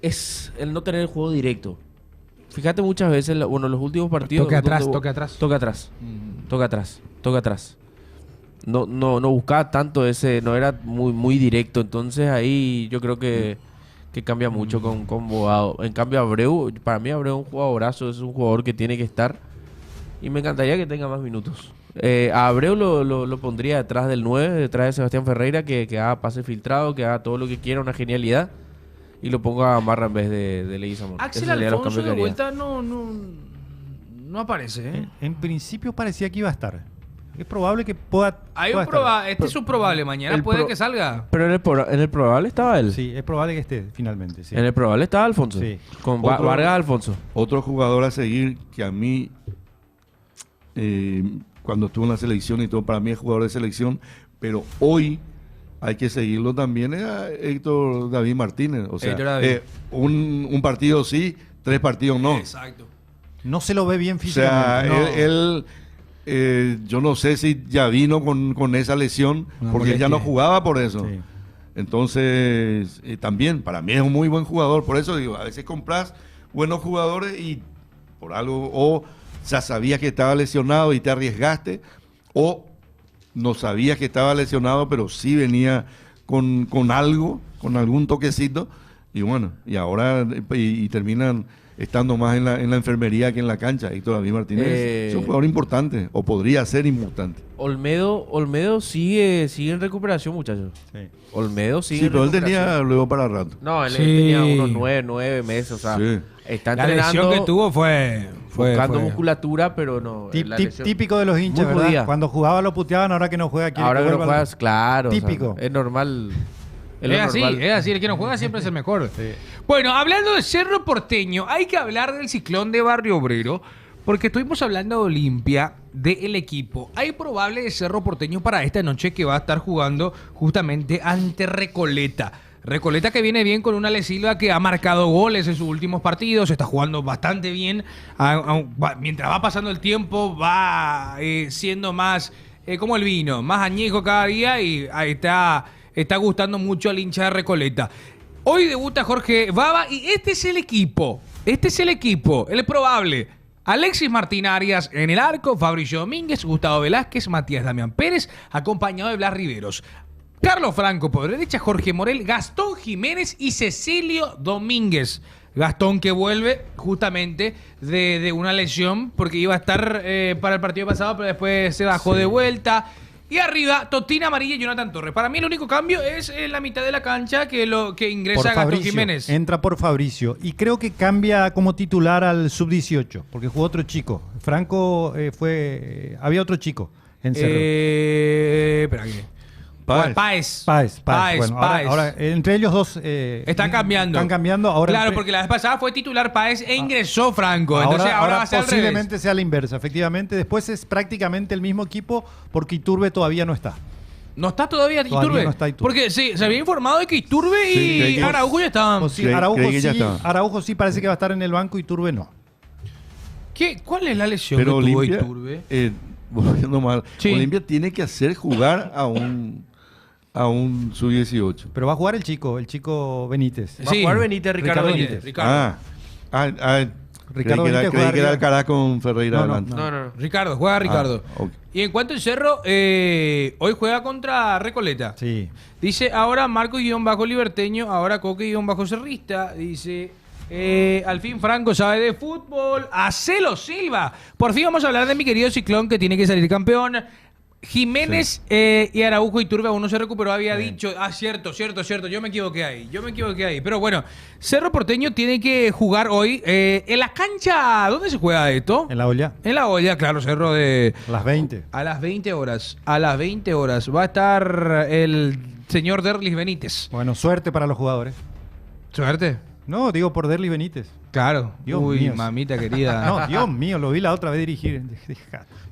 es el no tener el juego directo. Fíjate muchas veces, los últimos partidos... Toque atrás. Toca atrás. No buscaba tanto ese, no era muy directo. Entonces ahí yo creo que cambia mucho con Abogado. En cambio Abreu, para mí Abreu es un jugadorazo, es un jugador que tiene que estar. Y me encantaría que tenga más minutos. A Abreu lo pondría detrás del 9, detrás de Sebastián Ferreira, que haga pase filtrado, que haga todo lo que quiera, una genialidad. Y lo ponga a Marra en vez de Leguizamón. Axel Alfonso de vuelta no aparece, ¿eh? En principio parecía que iba a estar. Es probable que pueda... Este es un probable, mañana puede que salga. Pero en el probable estaba él. Sí, es probable que esté finalmente. Sí. En el probable estaba Alfonso. Sí. Con Vargas Alfonso. Otro jugador a seguir que a mí, cuando estuvo en la selección y todo, para mí es jugador de selección, pero hoy hay que seguirlo también, es a Héctor David Martínez. O sea, un partido sí, 3 partidos no. Exacto. No se lo ve bien O físicamente. sea, él yo no sé si ya vino con esa lesión, porque él ya no jugaba por eso. Sí. Entonces, también, para mí es un muy buen jugador. Por eso digo, a veces compras buenos jugadores y por algo, o ya sabías que estaba lesionado y te arriesgaste, o no sabías que estaba lesionado, pero sí venía con algo, con algún toquecito, y bueno, y ahora y terminan estando más en la enfermería que en la cancha. Héctor David Martínez es un jugador importante, o podría ser importante. Olmedo sigue en recuperación, muchachos. Sí. Olmedo sigue. Sí, pero él tenía luego para rato. No, él tenía unos 9 meses, o sea, está la entrenando. lesión que tuvo fue buscando musculatura, pero no. Típico de los hinchas, ¿verdad? Judía. Cuando jugaba lo puteaban, ahora que no juega quiere Ahora que no vuelva juegas, claro. Típico. O sea, es normal. Es así, el que no juega siempre es el mejor. Sí. Bueno, hablando de Cerro Porteño, hay que hablar del Ciclón de Barrio Obrero, porque estuvimos hablando de Olimpia, del equipo. Hay probable de Cerro Porteño para esta noche que va a estar jugando justamente ante Recoleta. Recoleta que viene bien con una Ale Silva que ha marcado goles en sus últimos partidos, está jugando bastante bien. Mientras va pasando el tiempo, va siendo más como el vino, más añejo cada día, y ahí está gustando mucho al hincha de Recoleta. Hoy debuta Jorge Baba y este es el equipo, el probable. Alexis Martín Arias en el arco, Fabricio Domínguez, Gustavo Velázquez, Matías Damián Pérez, acompañado de Blas Riveros. Carlos Franco por derecha, Jorge Morel, Gastón Jiménez y Cecilio Domínguez. Gastón que vuelve justamente de una lesión porque iba a estar para el partido pasado, pero después se bajó de vuelta. Y arriba, Totina Amarilla y Jonathan Torres. Para mí el único cambio es en la mitad de la cancha que ingresa Gastón Jiménez. Entra por Fabricio. Y creo que cambia como titular al sub-18, porque jugó otro chico. Franco había otro chico en Cerro. Espera aquí. Páez. Bueno, ahora, entre ellos dos están cambiando. Ahora claro, porque la vez pasada fue titular Páez e ingresó Franco. Entonces ahora va a ser posiblemente sea la inversa. Efectivamente, después es prácticamente el mismo equipo porque Iturbe todavía no está. ¿No está todavía Iturbe? No está Iturbe. Porque sí, se había informado de que Iturbe y Araujo ya estaban. Sí, Araujo sí parece que va a estar en el banco, Iturbe no. ¿Cuál es la lesión pero que tuvo Olimpia, Iturbe? Volviendo mal, Sí. Olimpia tiene que hacer jugar a un sub-18. Pero va a jugar el chico Benítez. Va a jugar Benítez, Ricardo Benítez. Ricardo Ricardo creí que era Alcaraz con Ferreira adelante. No. Ricardo, juega Ricardo. Ok. Y en cuanto al Cerro, hoy juega contra Recoleta. Sí. Dice, ahora Marcos-Liberteño, ahora Coque-Cerrista. Dice, al fin Franco sabe de fútbol. Acelo Silva. Por fin vamos a hablar de mi querido Ciclón que tiene que salir campeón. Jiménez y Araujo y Iturbe aún no se recuperó, había dicho. Cierto. Yo me equivoqué ahí. Pero bueno, Cerro Porteño tiene que jugar hoy en la cancha. ¿Dónde se juega esto? En la olla. En la olla, claro, Cerro de... A las 20. A las 20 horas. Va a estar el señor Derlis Benítez. Bueno, suerte para los jugadores. Suerte. No, digo por Derlis Benítez. Claro. Dios Uy, mío. mamita querida. No, Dios mío, lo vi la otra vez dirigir.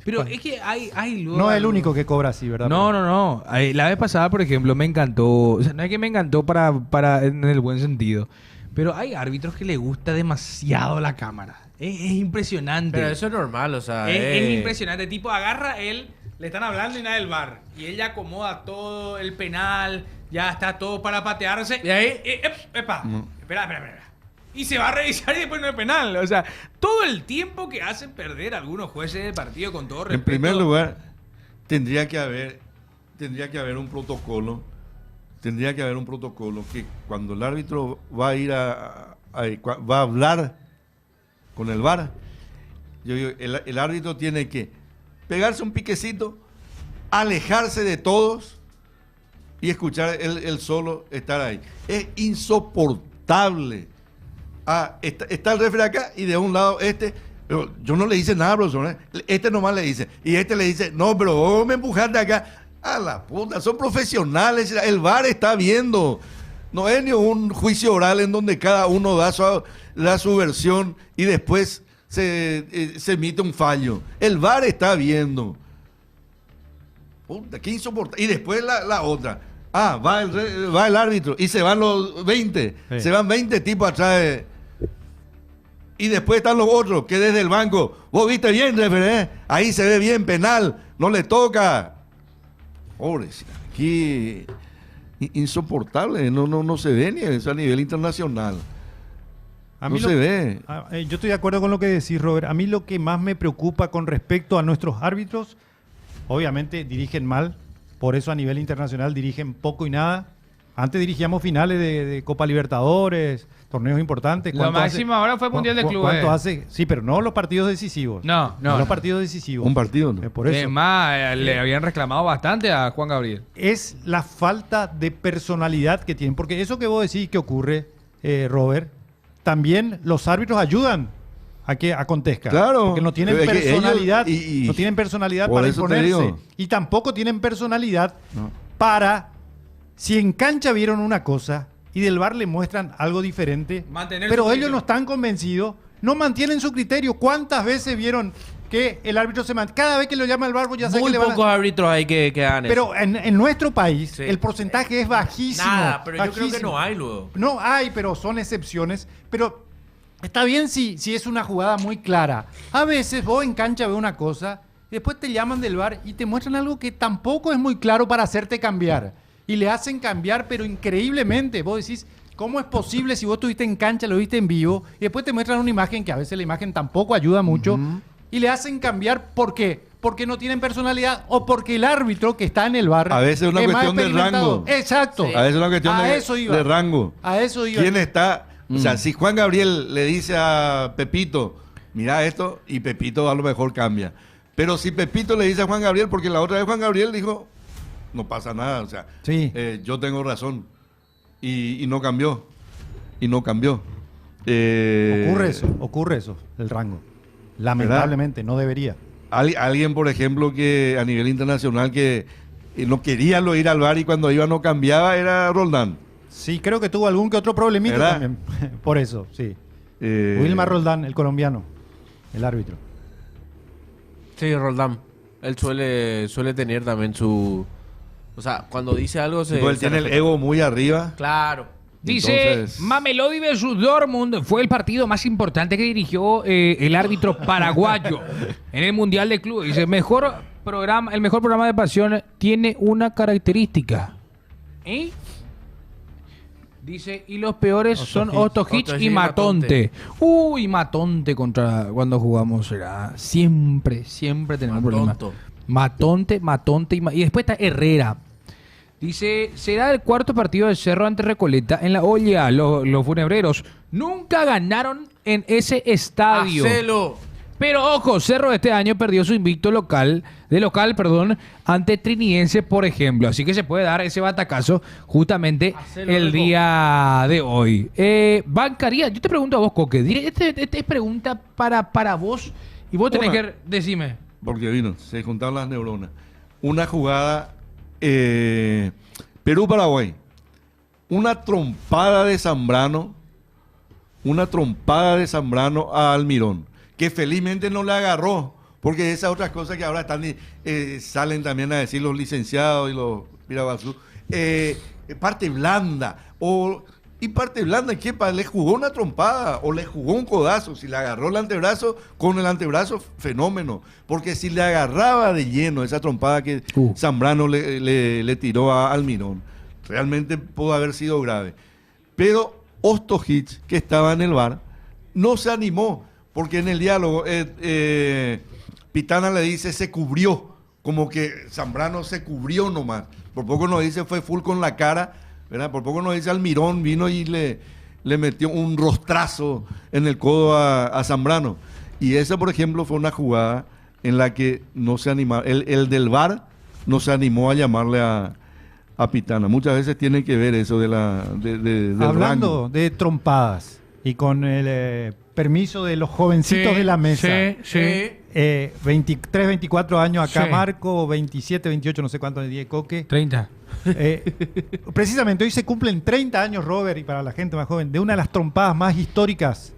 Pero es que hay luego No es el algo- único que cobra así, ¿verdad? No. La vez pasada, por ejemplo, me encantó. O sea, no es que me encantó para en el buen sentido. Pero hay árbitros que les gusta demasiado la cámara. Es impresionante. Pero eso es normal, o sea. Es impresionante. Tipo, agarra él, le están hablando y nada del VAR. Y él ya acomoda todo el penal, ya está todo para patearse. Y ahí, epa, espera. Y se va a revisar y después no hay penal. O sea, todo el tiempo que hacen perder algunos jueces del partido con todo respeto. En primer lugar, tendría que haber un protocolo. Tendría que haber un protocolo que cuando el árbitro va a ir va a hablar con el VAR, yo digo, el árbitro tiene que pegarse un piquecito, alejarse de todos y escuchar él solo estar ahí. Es insoportable. Está el referee acá y de un lado pero yo no le hice nada, profesor. Este nomás le dice. Y este le dice, no, pero vos me empujaste acá. A la puta, son profesionales. El VAR está viendo. No es ni un juicio oral en donde cada uno da su versión y después se emite un fallo. El VAR está viendo. Puta, qué insoportable. Y después la otra. Va el árbitro y se van los 20. Sí. Se van 20 tipos atrás. Y después están los otros que desde el banco. Vos viste bien, referee. Ahí se ve bien, penal. No le toca. Pobres, aquí insoportable. No se ve ni a nivel internacional. A mí no se ve. Yo estoy de acuerdo con lo que decís, Robert. A mí lo que más me preocupa con respecto a nuestros árbitros, obviamente dirigen mal, por eso a nivel internacional dirigen poco y nada. Antes dirigíamos finales de Copa Libertadores, torneos importantes. Lo máximo ahora fue Mundial de Clubes. ¿Cuánto hace? Sí, pero no los partidos decisivos. No. Los partidos decisivos. Un partido, ¿no? Por eso. Es más, le habían reclamado bastante a Juan Gabriel. Es la falta de personalidad que tienen. Porque eso que vos decís que ocurre, Robert, también los árbitros ayudan a que acontezca. Claro. Porque no tienen Es que personalidad. ellos- no tienen personalidad por para eso te imponerse. digo. Y tampoco tienen personalidad No. para, si en cancha vieron una cosa y del VAR le muestran algo diferente, Mantener pero su ellos criterio. no están convencidos, no mantienen su criterio. ¿Cuántas veces vieron que el árbitro se mantiene? Cada vez que lo llama el VAR, ya sabe Muy que le van a... pocos árbitros hay que hagan eso. Pero en nuestro país Sí. el porcentaje es bajísimo. Nada, pero yo creo que bajísimo. no hay luego. No hay, pero son excepciones. Pero está bien si es una jugada muy clara. A veces vos en cancha ves una cosa y después te llaman del VAR y te muestran algo que tampoco es muy claro para hacerte cambiar. Y le hacen cambiar, pero increíblemente. Vos decís, ¿cómo es posible si vos estuviste en cancha, lo viste en vivo y después te muestran una imagen que a veces la imagen tampoco ayuda mucho y le hacen cambiar? ¿Por qué? Porque no tienen personalidad o porque el árbitro que está en el VAR A veces es una más cuestión de experimentado. rango. Exacto. Sí. A veces es una cuestión A eso iba. de rango. A eso iba. ¿Quién está? O sea, si Juan Gabriel le dice a Pepito, mira esto, y Pepito a lo mejor cambia. Pero si Pepito le dice a Juan Gabriel, porque la otra vez Juan Gabriel dijo, no pasa nada, o sea, Sí. yo tengo razón. Y no cambió. Y no cambió. Ocurre eso, el rango. Lamentablemente, no debería. Alguien, por ejemplo, que a nivel internacional que no quería lo ir al VAR y cuando iba no cambiaba, era Roldán. Sí, creo que tuvo algún que otro problemita ¿Verdad? también. Por eso, sí. Eh, Wilmar Roldán, el colombiano, el árbitro. Sí, Roldán. Él suele tener también su... O sea, cuando dice algo se... tipo, él se tiene el respeta. ego muy arriba. Claro. Dice, Entonces- Mamelodi versus Dortmund fue el partido más importante que dirigió el árbitro paraguayo en el Mundial de Clubes. Dice, el mejor programa de pasión tiene una característica. ¿Eh? Dice, y los peores son Ostojic y Matonte. Uy, Matonte contra cuando jugamos será. Siempre tenemos problemas. Matonto. Matonte y después está Herrera. Dice, será el cuarto partido de Cerro ante Recoleta en la olla. Los funebreros nunca ganaron en ese estadio. Hacelo. Pero ojo, Cerro este año perdió su invicto local, ante Trinidense, por ejemplo. Así que se puede dar ese batacazo justamente Hacelo, el loco. día de hoy. Bancaría, yo te pregunto a vos, Coque. Esta es pregunta para vos y vos tenés Una. que decime. Porque se juntaron las neuronas. Una jugada Perú-Paraguay. Una trompada de Zambrano. una trompada de Zambrano a Almirón, que felizmente no le agarró, porque esas otras cosas que ahora están salen también a decir los licenciados y los pirabazú, parte blanda, y parte blanda, ¿qué? Le jugó una trompada o le jugó un codazo. Si le agarró el antebrazo, con el antebrazo, fenómeno. Porque si le agarraba de lleno esa trompada que Zambrano le tiró a Almirón, realmente pudo haber sido grave. Pero Ostojic, que estaba en el VAR, no se animó, porque en el diálogo Pitana le dice se cubrió, como que Zambrano se cubrió nomás. Por poco nos dice fue full con la cara, ¿verdad? Por poco nos dice Almirón vino y le metió un rostrazo en el codo a Zambrano. Y esa, por ejemplo, fue una jugada en la que no se animó, el del VAR no se animó a llamarle a Pitana. Muchas veces tiene que ver eso del hablando rango. de trompadas y con el permiso de los jovencitos de la mesa. 23, 24 años acá, Marco, 27, 28, no sé cuánto de Coque. 30. Precisamente hoy se cumplen 30 años, Robert, y para la gente más joven, de una de las trompadas más históricas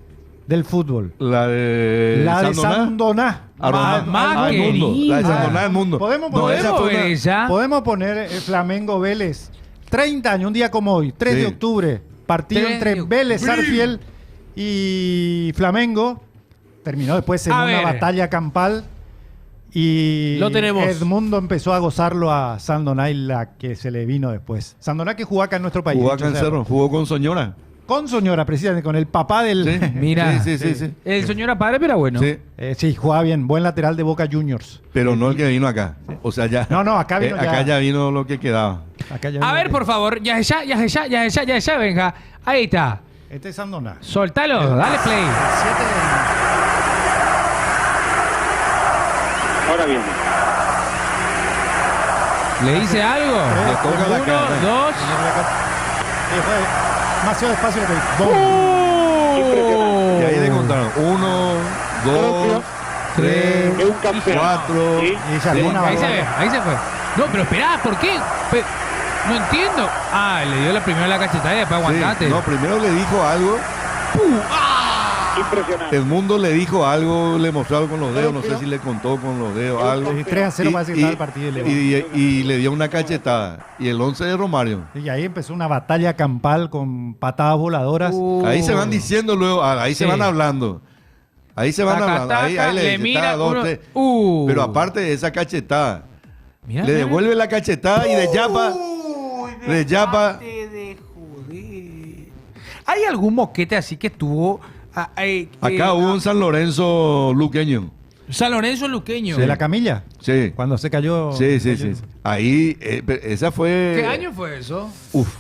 del fútbol. La de Sandoná. Más Mundo. La de Sandoná del Mundo. Podemos poner Flamengo Vélez. 30 años, un día como hoy, 3 de octubre. Partido entre Vélez, Sarsfield y Flamengo. Terminó después en una batalla campal. Y lo tenemos. Edmundo empezó a gozarlo a Sandoná y la que se le vino después. Sandoná que jugó acá en nuestro país. Jugó acá en Cerro, jugó con Soñora. Con Soñora, precisamente, con el papá del... Sí. Mira, sí. el Soñora padre, pero bueno. Sí. Jugaba bien, buen lateral de Boca Juniors. Pero no el que vino acá. O sea, ya... No, acá vino acá ya vino lo que quedaba. A ver, por favor, ya, venga. Ahí está. Este es Sandoná. Soltalo, dale play. Ahora bien. ¿Le dice algo? Le toca la cara. 1, 2. Demasiado despacio. Y ahí le contaron 1, 2, 3, 4. Ahí se fue. No, pero esperá, ¿por qué? No entiendo. Le dio la primera la cachetada y después aguantate. Sí, no, primero le dijo algo. Impresionante. El mundo le dijo algo, le mostró algo con los dedos, no sé si le contó con los dedos algo. 3-0 parece que estaba el partido. Y le dio una cachetada. Y el 11 de Romario. Y ahí empezó una batalla campal con patadas voladoras. Ahí se van diciendo luego, ahí se van hablando. Ahí se van hablando. Ahí le mira dos, tres. Pero aparte de esa cachetada, le devuelve la cachetada y de Yapa. ¿Hay algún moquete así que tuvo? Acá hubo un San Lorenzo luqueño. San Lorenzo luqueño. ¿De la camilla? Sí. Cuando se cayó. Sí. Ahí, esa fue... ¿Qué año fue eso? Uf.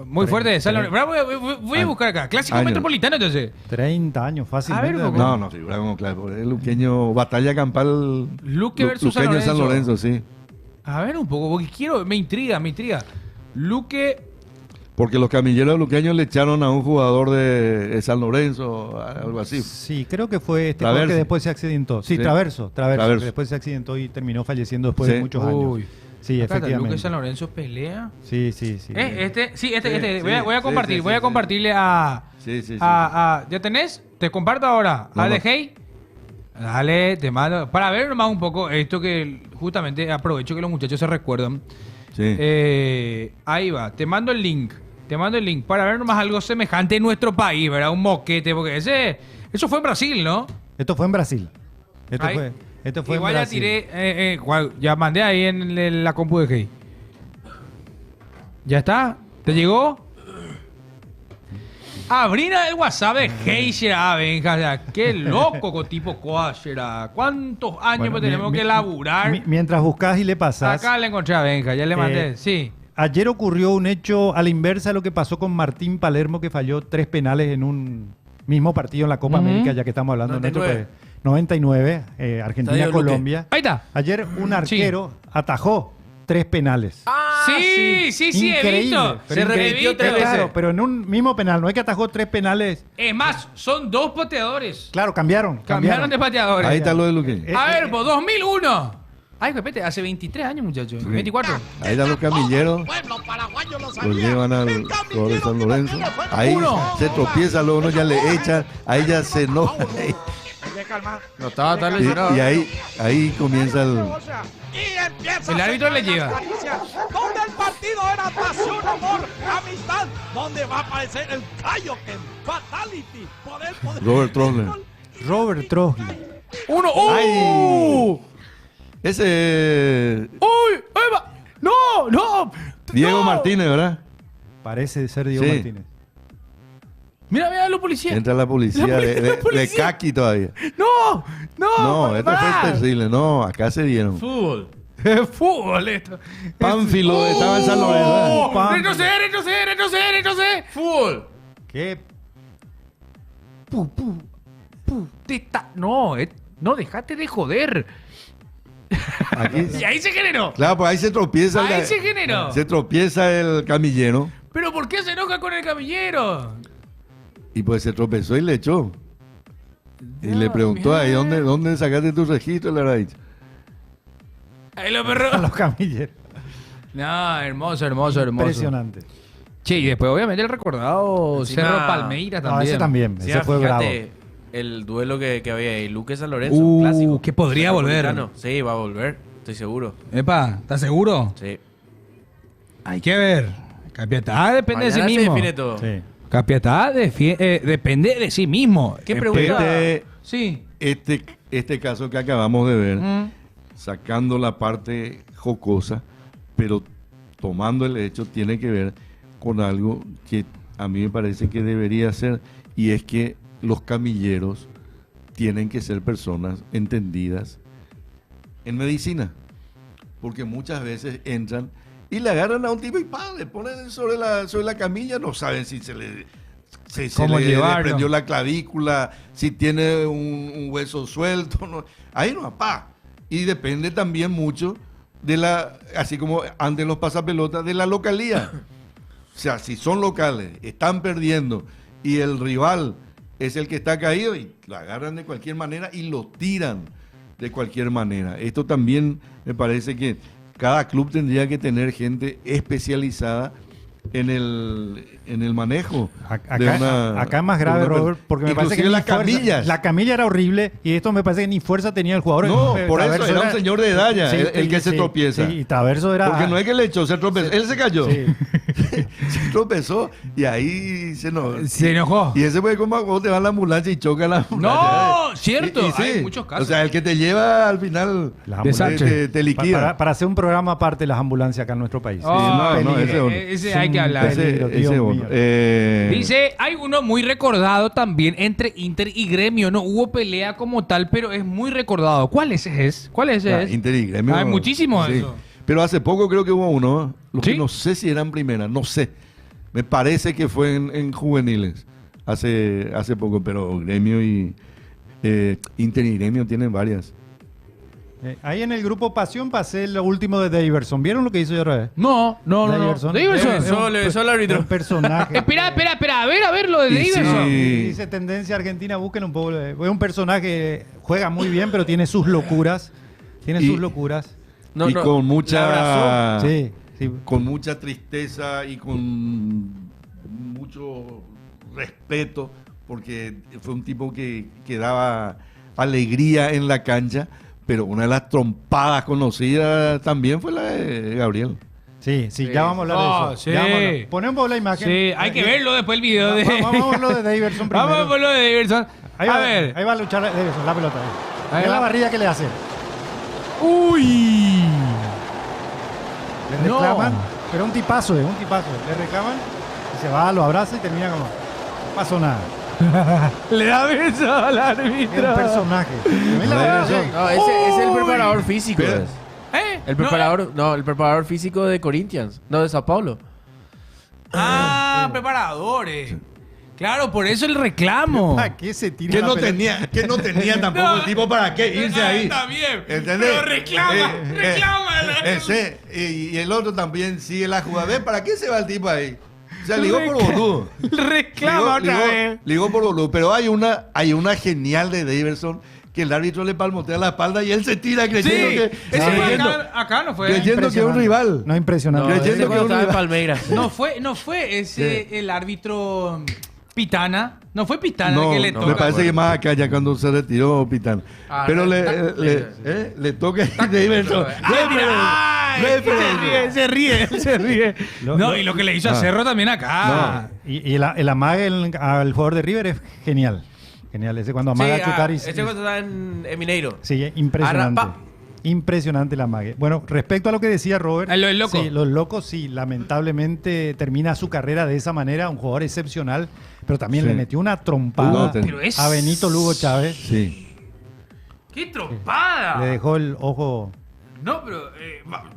Muy fuerte. San Lorenzo. Voy a buscar acá. Clásico metropolitano, entonces. 30 años, fácilmente. A ver, no, figura como claro. El luqueño, batalla campal. Luque versus luqueño San Lorenzo, sí. A ver un poco, porque me intriga. Luque... Porque los camilleros luqueños le echaron a un jugador de San Lorenzo, algo así. Sí, creo que fue este jugador que después se accidentó. Sí, Traverso. Que después se accidentó y terminó falleciendo después de muchos años. Sí, acá efectivamente. Luque San Lorenzo pelea. Sí. Voy a compartirle a... ¿Ya tenés? Te comparto ahora. Hey. Dale, te mando. Para ver nomás un poco esto que justamente aprovecho que los muchachos se recuerdan. Sí. Ahí va, te mando el link para ver nomás algo semejante en nuestro país, ¿verdad? Un moquete, porque eso fue en Brasil, ¿no? Esto fue en Brasil. Esto fue igual en Brasil. Ya tiré, ya mandé ahí en la compu de Hey. ¿Ya está? ¿Te llegó? Abrina el WhatsApp de Hey, venga, qué loco con tipo Coachera. ¿Cuántos años tenemos que laburar? Mientras buscas y le pasas. Acá le encontré a Benja, ya le mandé, sí. Ayer ocurrió un hecho a la inversa de lo que pasó con Martín Palermo, que falló 3 penales en un mismo partido en la Copa América, ya que estamos hablando de nuestro país. 99, Argentina-Colombia. Ahí está. Ayer un arquero atajó 3 penales. Sí, he visto. Se repitió 3 veces. Claro, pero en un mismo penal. No es que atajó 3 penales. Es más, son 2 pateadores. Claro, cambiaron de pateadores. Ahí está lo de Luque. A ver, 2001. Ay, repete, hace 23 años, muchachos. 24. Ahí dan los camilleros, los llevan al jugador de San Lorenzo. Ahí se tropieza, luego uno ya le echan, ahí ya se enoja. No estaba tan lesionado. Y ahí comienza El árbitro le lleva. Donde el partido era pasión, amor, amistad. Donde va a aparecer el Kaioken, Fatality, poder. Robert Trosler. Robert Trosler. Uno. ¡Ay! Ese ¡Uy! ¡Eva! ¡No! Diego Martínez, ¿verdad? Parece ser Diego Sí. Martínez. Mira, los policías. Entra la policía, La policía. de Kaki todavía. No. No, esto fue terrible. No, acá se dieron. Fútbol. Fútbol esto. Pánfilo estaba en San Lorenzo. Retrocede. Fútbol. ¿Qué? No, dejate de joder. Aquí, Y ahí se generó. claro, pues ahí se tropieza. Ahí se generó. Se tropieza el camillero. ¿Pero por qué se enoja con el camillero? Y pues se tropezó y le echó. Y le preguntó ahí, ¿dónde sacaste tu registro? Le habrá dicho. Ahí lo A perro. los camilleros. No, hermoso. Impresionante. Che, y después obviamente el recordado Encima- Cerro Palmeiras No, también. ese también. Sí, Ese fue bravo. fíjate el duelo que había ahí. Luque San Lorenzo, clásico. que podría volver. Metropolitano. Sí, va a volver. Estoy seguro. Epa, ¿estás seguro? Sí. Hay que ver. Capiatá depende de sí Mañana se mismo. define todo. Sí. Capiatá depende de sí mismo. ¿Qué pregunta? Sí. Este caso que acabamos de ver, sacando la parte jocosa, pero tomando el hecho, tiene que ver con algo que a mí me parece que debería ser, y es que los camilleros tienen que ser personas entendidas en medicina, porque muchas veces entran y le agarran a un tipo y le ponen sobre la camilla, no saben si se le ¿Cómo le llevarlo? desprendió la clavícula, si tiene un hueso suelto, no. Ahí no, y depende también mucho así como antes los pasapelotas, de la localía. O sea, si son locales, están perdiendo y el rival es el que está caído, y lo agarran de cualquier manera y lo tiran de cualquier manera. Esto también me parece que cada club tendría que tener gente especializada en el manejo. Acá es más grave, Robert, porque me parece que las ni fuerza- camillas. La camilla era horrible y esto me parece que ni fuerza tenía el jugador. No, por eso Traverso era un señor de edad ya, el que se tropieza. Sí, y Traverso era... Porque no es que le echó, se tropezó. Él se cayó. Sí. Se tropezó y ahí se enojó. Y ese fue como cuando te va a la ambulancia y choca la ambulancia. No, cierto. Y sí. Hay muchos casos. O sea, el que te lleva al final Las te liquida. Para hacer un programa aparte de las ambulancias acá en nuestro país. Ese hay que hablar. Peligro, Dios mío. Dice, hay uno muy recordado también entre Inter y Gremio. No hubo pelea como tal, pero es muy recordado. ¿Cuál ese es? ¿Cuál es ese? Inter y Gremio. Hay muchísimos Sí. eso. Pero hace poco creo que hubo uno, los ¿Sí? que no sé si eran primeras, no sé. Me parece que fue en juveniles hace poco, pero Gremio y Inter y Gremio tienen varias. Ahí en el grupo Pasión pasé lo último de Daverson. ¿Vieron lo que hizo yo otra vez? No. Daverson. Daverson. Le besó al árbitro. Un personaje. Espera. A ver lo de Y sí. Daverson. Dice tendencia argentina, busquen un poco. Es un personaje, juega muy bien, pero tiene sus locuras. Con mucha Sí. con mucha tristeza y con mucho respeto, porque fue un tipo que daba alegría en la cancha, pero una de las trompadas conocidas también fue la de Gabriel. Sí, ya vamos a hablar de eso. sí. Ya vamos a hablar. Ponemos la imagen. Sí, hay que verlo después el video de... Vamos a verlo de Daverson primero. Vamos a verlo de Daverson. Ahí va a luchar Daverson, la pelota. Ahí Mira va. la barrida que le hace. ¡Uy! Le No. reclaman, pero un tipazo. Le reclaman y se va, lo abraza y termina como... No pasó nada. Le da beso al Es árbitro. un personaje. Mira la verdad, No, ese es el preparador físico. Pero- es. ¿Eh? El preparador físico de Corinthians, no de Sao Paulo. Preparadores. Claro, por eso el reclamo. ¿Para qué se tira Que la no pelota? tenía tampoco No. el tipo para qué irse ahí. Está bien. ¿Entendés? Pero reclama. Ese, y el otro también sigue la jugada. ¿Ves? ¿Para qué se va el tipo ahí? O sea, ligó por boludo. Reclama otra vez. Ligó por boludo. Pero hay una genial de Daverson que el árbitro le palmotea la espalda y él se tira creyendo que... Ese fue creyendo- acá no fue. creyendo que es un rival. No, impresionante. No, Creyendo ese que cuando un estaba en rival. Palmeiras. No fue ese el árbitro Pitana. No fue Pitana No, que le no, toca. me parece que más acá ya cuando se retiró Pitán. Ah, Pero tac, le toca de Iverson. Se ríe. No, y lo que le hizo a Ah. Cerro también acá. Y el amague al jugador de River es genial. Genial. Ese cuando amaga a chutar y... ese cuando estaba en Mineiro. Sí, impresionante. Arrapa. Impresionante la magia. Bueno, respecto a lo que decía Robert. A lo del loco. Sí, los locos, sí, lamentablemente termina su carrera de esa manera. Un jugador excepcional, pero también Sí. le metió una trompada No, Pero es... a Benito Lugo Chávez. Sí. ¡Qué trompada! Le dejó el ojo. No, pero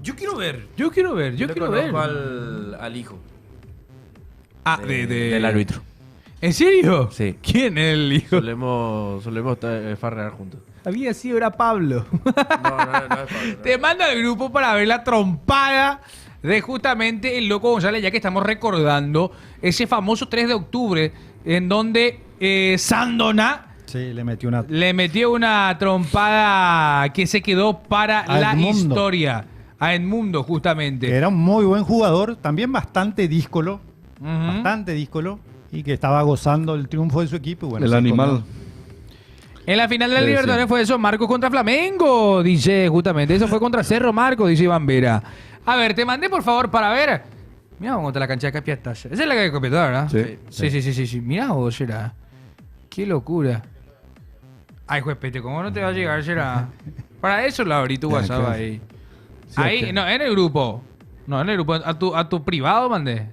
yo quiero ver. Yo quiero ver. Al hijo Ah, del árbitro. ¿En serio? Sí. ¿Quién es el hijo? Solemos farrear juntos. Había sido, era Pablo. No es Pablo. Te mando al grupo para ver la trompada de justamente el Loco González, ya que estamos recordando ese famoso 3 de octubre en donde Sandona Sí, le metió una. le metió una trompada que se quedó para A la Edmundo. historia. A Edmundo, justamente. Que era un muy buen jugador, también bastante díscolo. Ujú. Bastante díscolo. Y que estaba gozando el triunfo de su equipo. y bueno, El se animal. comió. En la final de la Sí, Libertadores sí. fue eso, Marcos contra Flamengo, dice justamente. Eso fue contra Cerro Marcos, dice Iván Vera. A ver, te mandé por favor para ver. Mira cómo está la cancha de Capiatas. Esa es la que hay que completar, ¿verdad? Sí. Sí. Mira vos, será. Qué locura. Ay, juepete, ¿cómo no te va a llegar, será? Para eso la abrí tu Ya, WhatsApp claro. ahí. Sí, Ahí, acá. no, en el grupo. No, en el grupo. A tu privado mandé.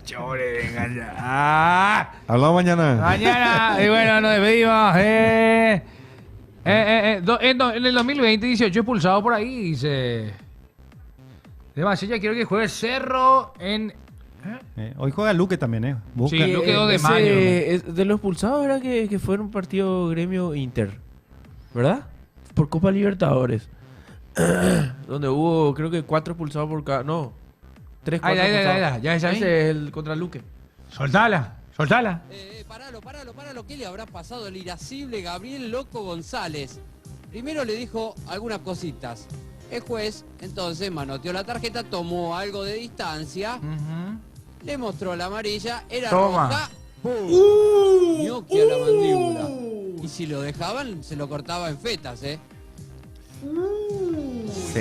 Chore, venga ya. Ah. Hablamos mañana. Mañana, y bueno, nos despedimos. En el 2020, 18 expulsado por ahí, dice. Además, ya quiero que juegue Cerro en. Hoy juega Luque también, Busca. Sí, Luque 2 de mayo. De los expulsados era que fue un partido Gremio Inter. ¿Verdad? Por Copa Libertadores. Donde hubo, creo que 4 expulsados por cada. No. 3, 4 Ahí, ya es ahí. Ese es el contra Luque. Soltala. Paralo, ¿qué le habrá pasado al irascible Gabriel Loco González? Primero le dijo algunas cositas. El juez, entonces, manoteó la tarjeta, tomó algo de distancia, le mostró la amarilla, era Toma. roja, ñoqui a la mandíbula. Y si lo dejaban, se lo cortaba en fetas, Se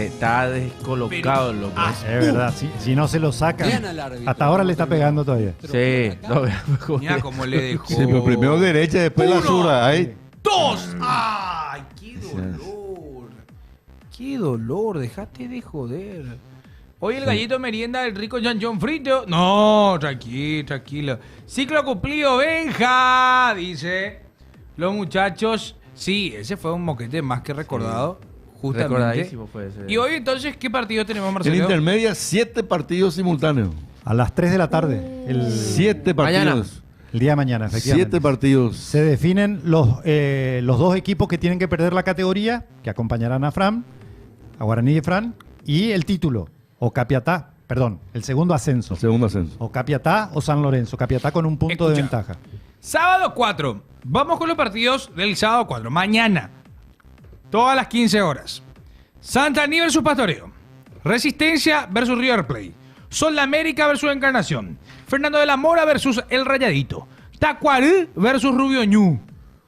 está descolocado, loco. Es verdad, si no se lo saca. Vean al árbitro. Hasta ahora le está pegando todavía. Sí, no, Mira cómo le dejó. Sí, pero primero derecha, después la zurda. Ahí. 2. ¡Ay, qué dolor! ¡Qué dolor! Dejate de joder. Hoy el gallito merienda del rico Jean John Frito. No, tranquilo. Ciclo cumplido, Benja, dice. Los muchachos. Sí, ese fue un moquete más que recordado. Justamente. recordadísimo fue ese. Y hoy entonces, ¿qué partido tenemos, En Marcelo? intermedia, 7 partidos simultáneos. A las 3 de la tarde. El 7 Mañana. partidos. El día de mañana, efectivamente. 7 partidos. Se definen los dos equipos que tienen que perder la categoría, que acompañarán a Fran, a Guaraní de Fran, y el título, o Capiatá, perdón, el segundo ascenso. Segundo ascenso. O Capiatá o San Lorenzo. Capiatá con un punto de Escucha. ventaja. Sábado 4. Vamos con los partidos del sábado 4. Mañana. Todas las 15 horas. Santa Aní versus Pastoreo. Resistencia versus River Plate. Sol de América versus Encarnación. Fernando de la Mora versus El Rayadito. Tacuarí versus Rubio Ñu.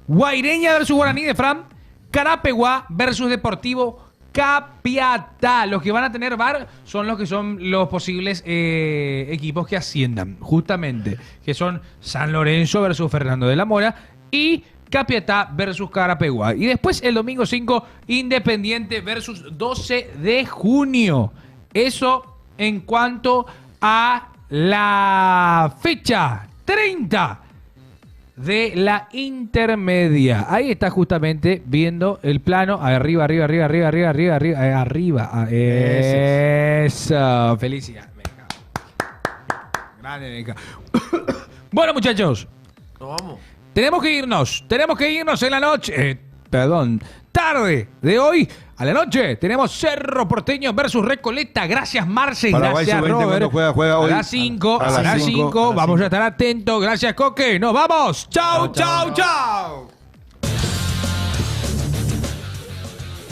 Guaireña versus Guaraní de Fran. Carapeguá versus Deportivo Capiatá. Los que van a tener VAR son los posibles equipos que asciendan, justamente, que son San Lorenzo versus Fernando de la Mora y Capiatá versus Carapeguá. Y después el domingo 5, Independiente versus 12 de junio. Eso en cuanto a la fecha 30 de la intermedia. Ahí está justamente viendo el plano. Arriba. Eso. Felicidad. Venga. Grande, venga. Bueno, muchachos. Nos vamos. Tenemos que irnos en la noche. tarde de hoy a la noche tenemos Cerro Porteño versus Recoleta. Gracias, Marce. Paraguay Gracias, sub-20 Robert. juega hoy. A las 5. A las 5. Vamos a estar atentos. Gracias, Coque. Nos vamos. Chau, chau, chau.